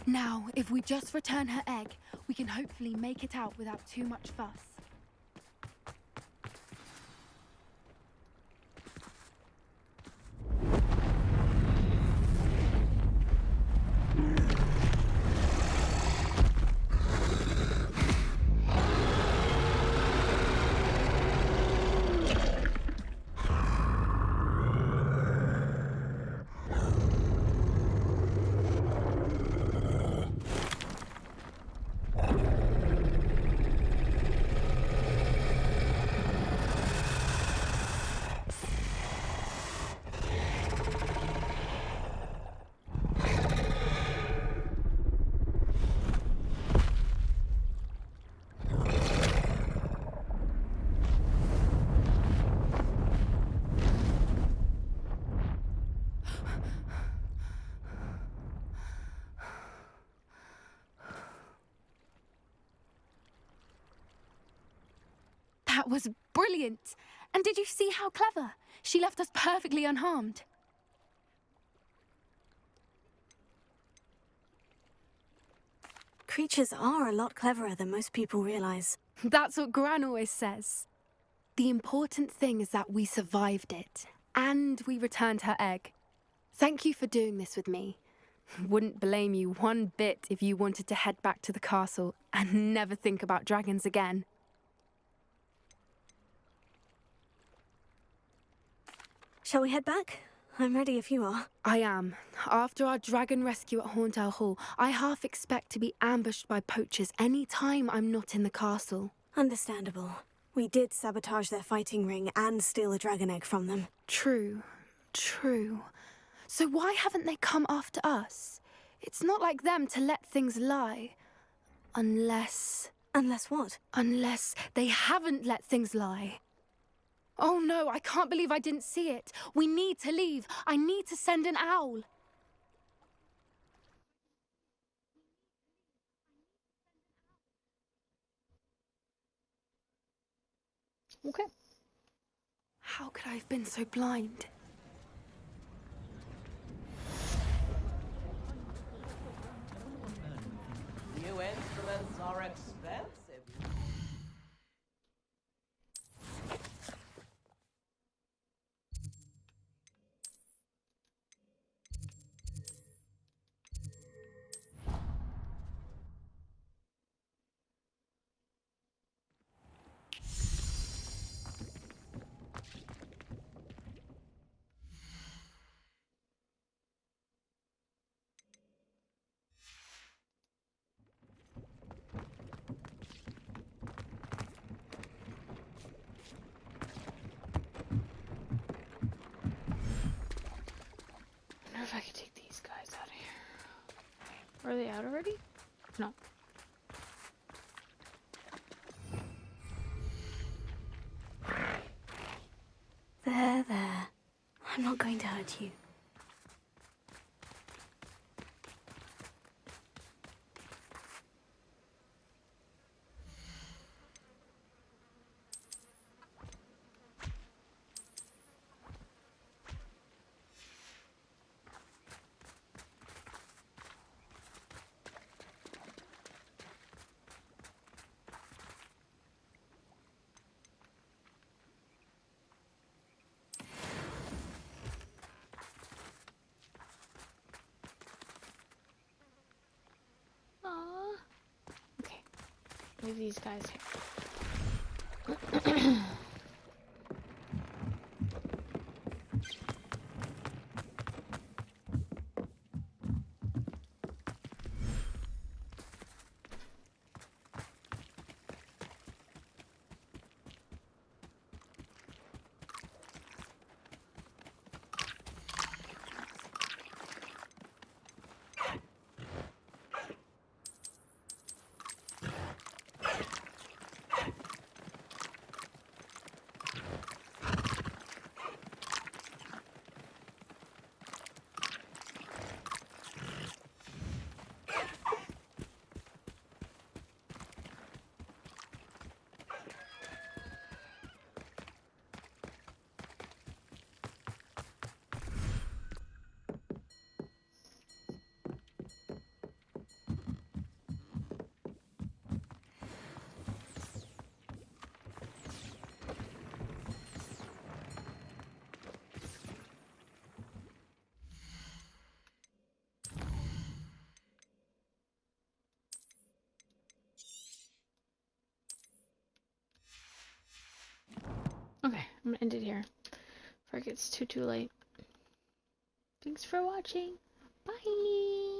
Now, if we just return her egg, we can hopefully make it out without too much fuss. That was brilliant! And did you see how clever? She left us perfectly unharmed. Creatures are a lot cleverer than most people realize. That's what Gran always says. The important thing is that we survived it, and we returned her egg. Thank you for doing this with me. Wouldn't blame you one bit if you wanted to head back to the castle and never think about dragons again. Shall we head back? I'm ready if you are. I am. After our dragon rescue at Horndale Hall, I half expect to be ambushed by poachers any time I'm not in the castle. Understandable. We did sabotage their fighting ring and steal a dragon egg from them. True. So why haven't they come after us? It's not like them to let things lie. Unless... Unless what? Unless they haven't let things lie. Oh no, I can't believe I didn't see it. We need to leave. I need to send an owl. Okay. How could I have been so blind? New instruments are expensive. Are they out already? No. There. I'm not going to hurt you. Aww. Okay. Leave these guys here. Okay, I'm gonna end it here before it gets too late. Thanks for watching. Bye!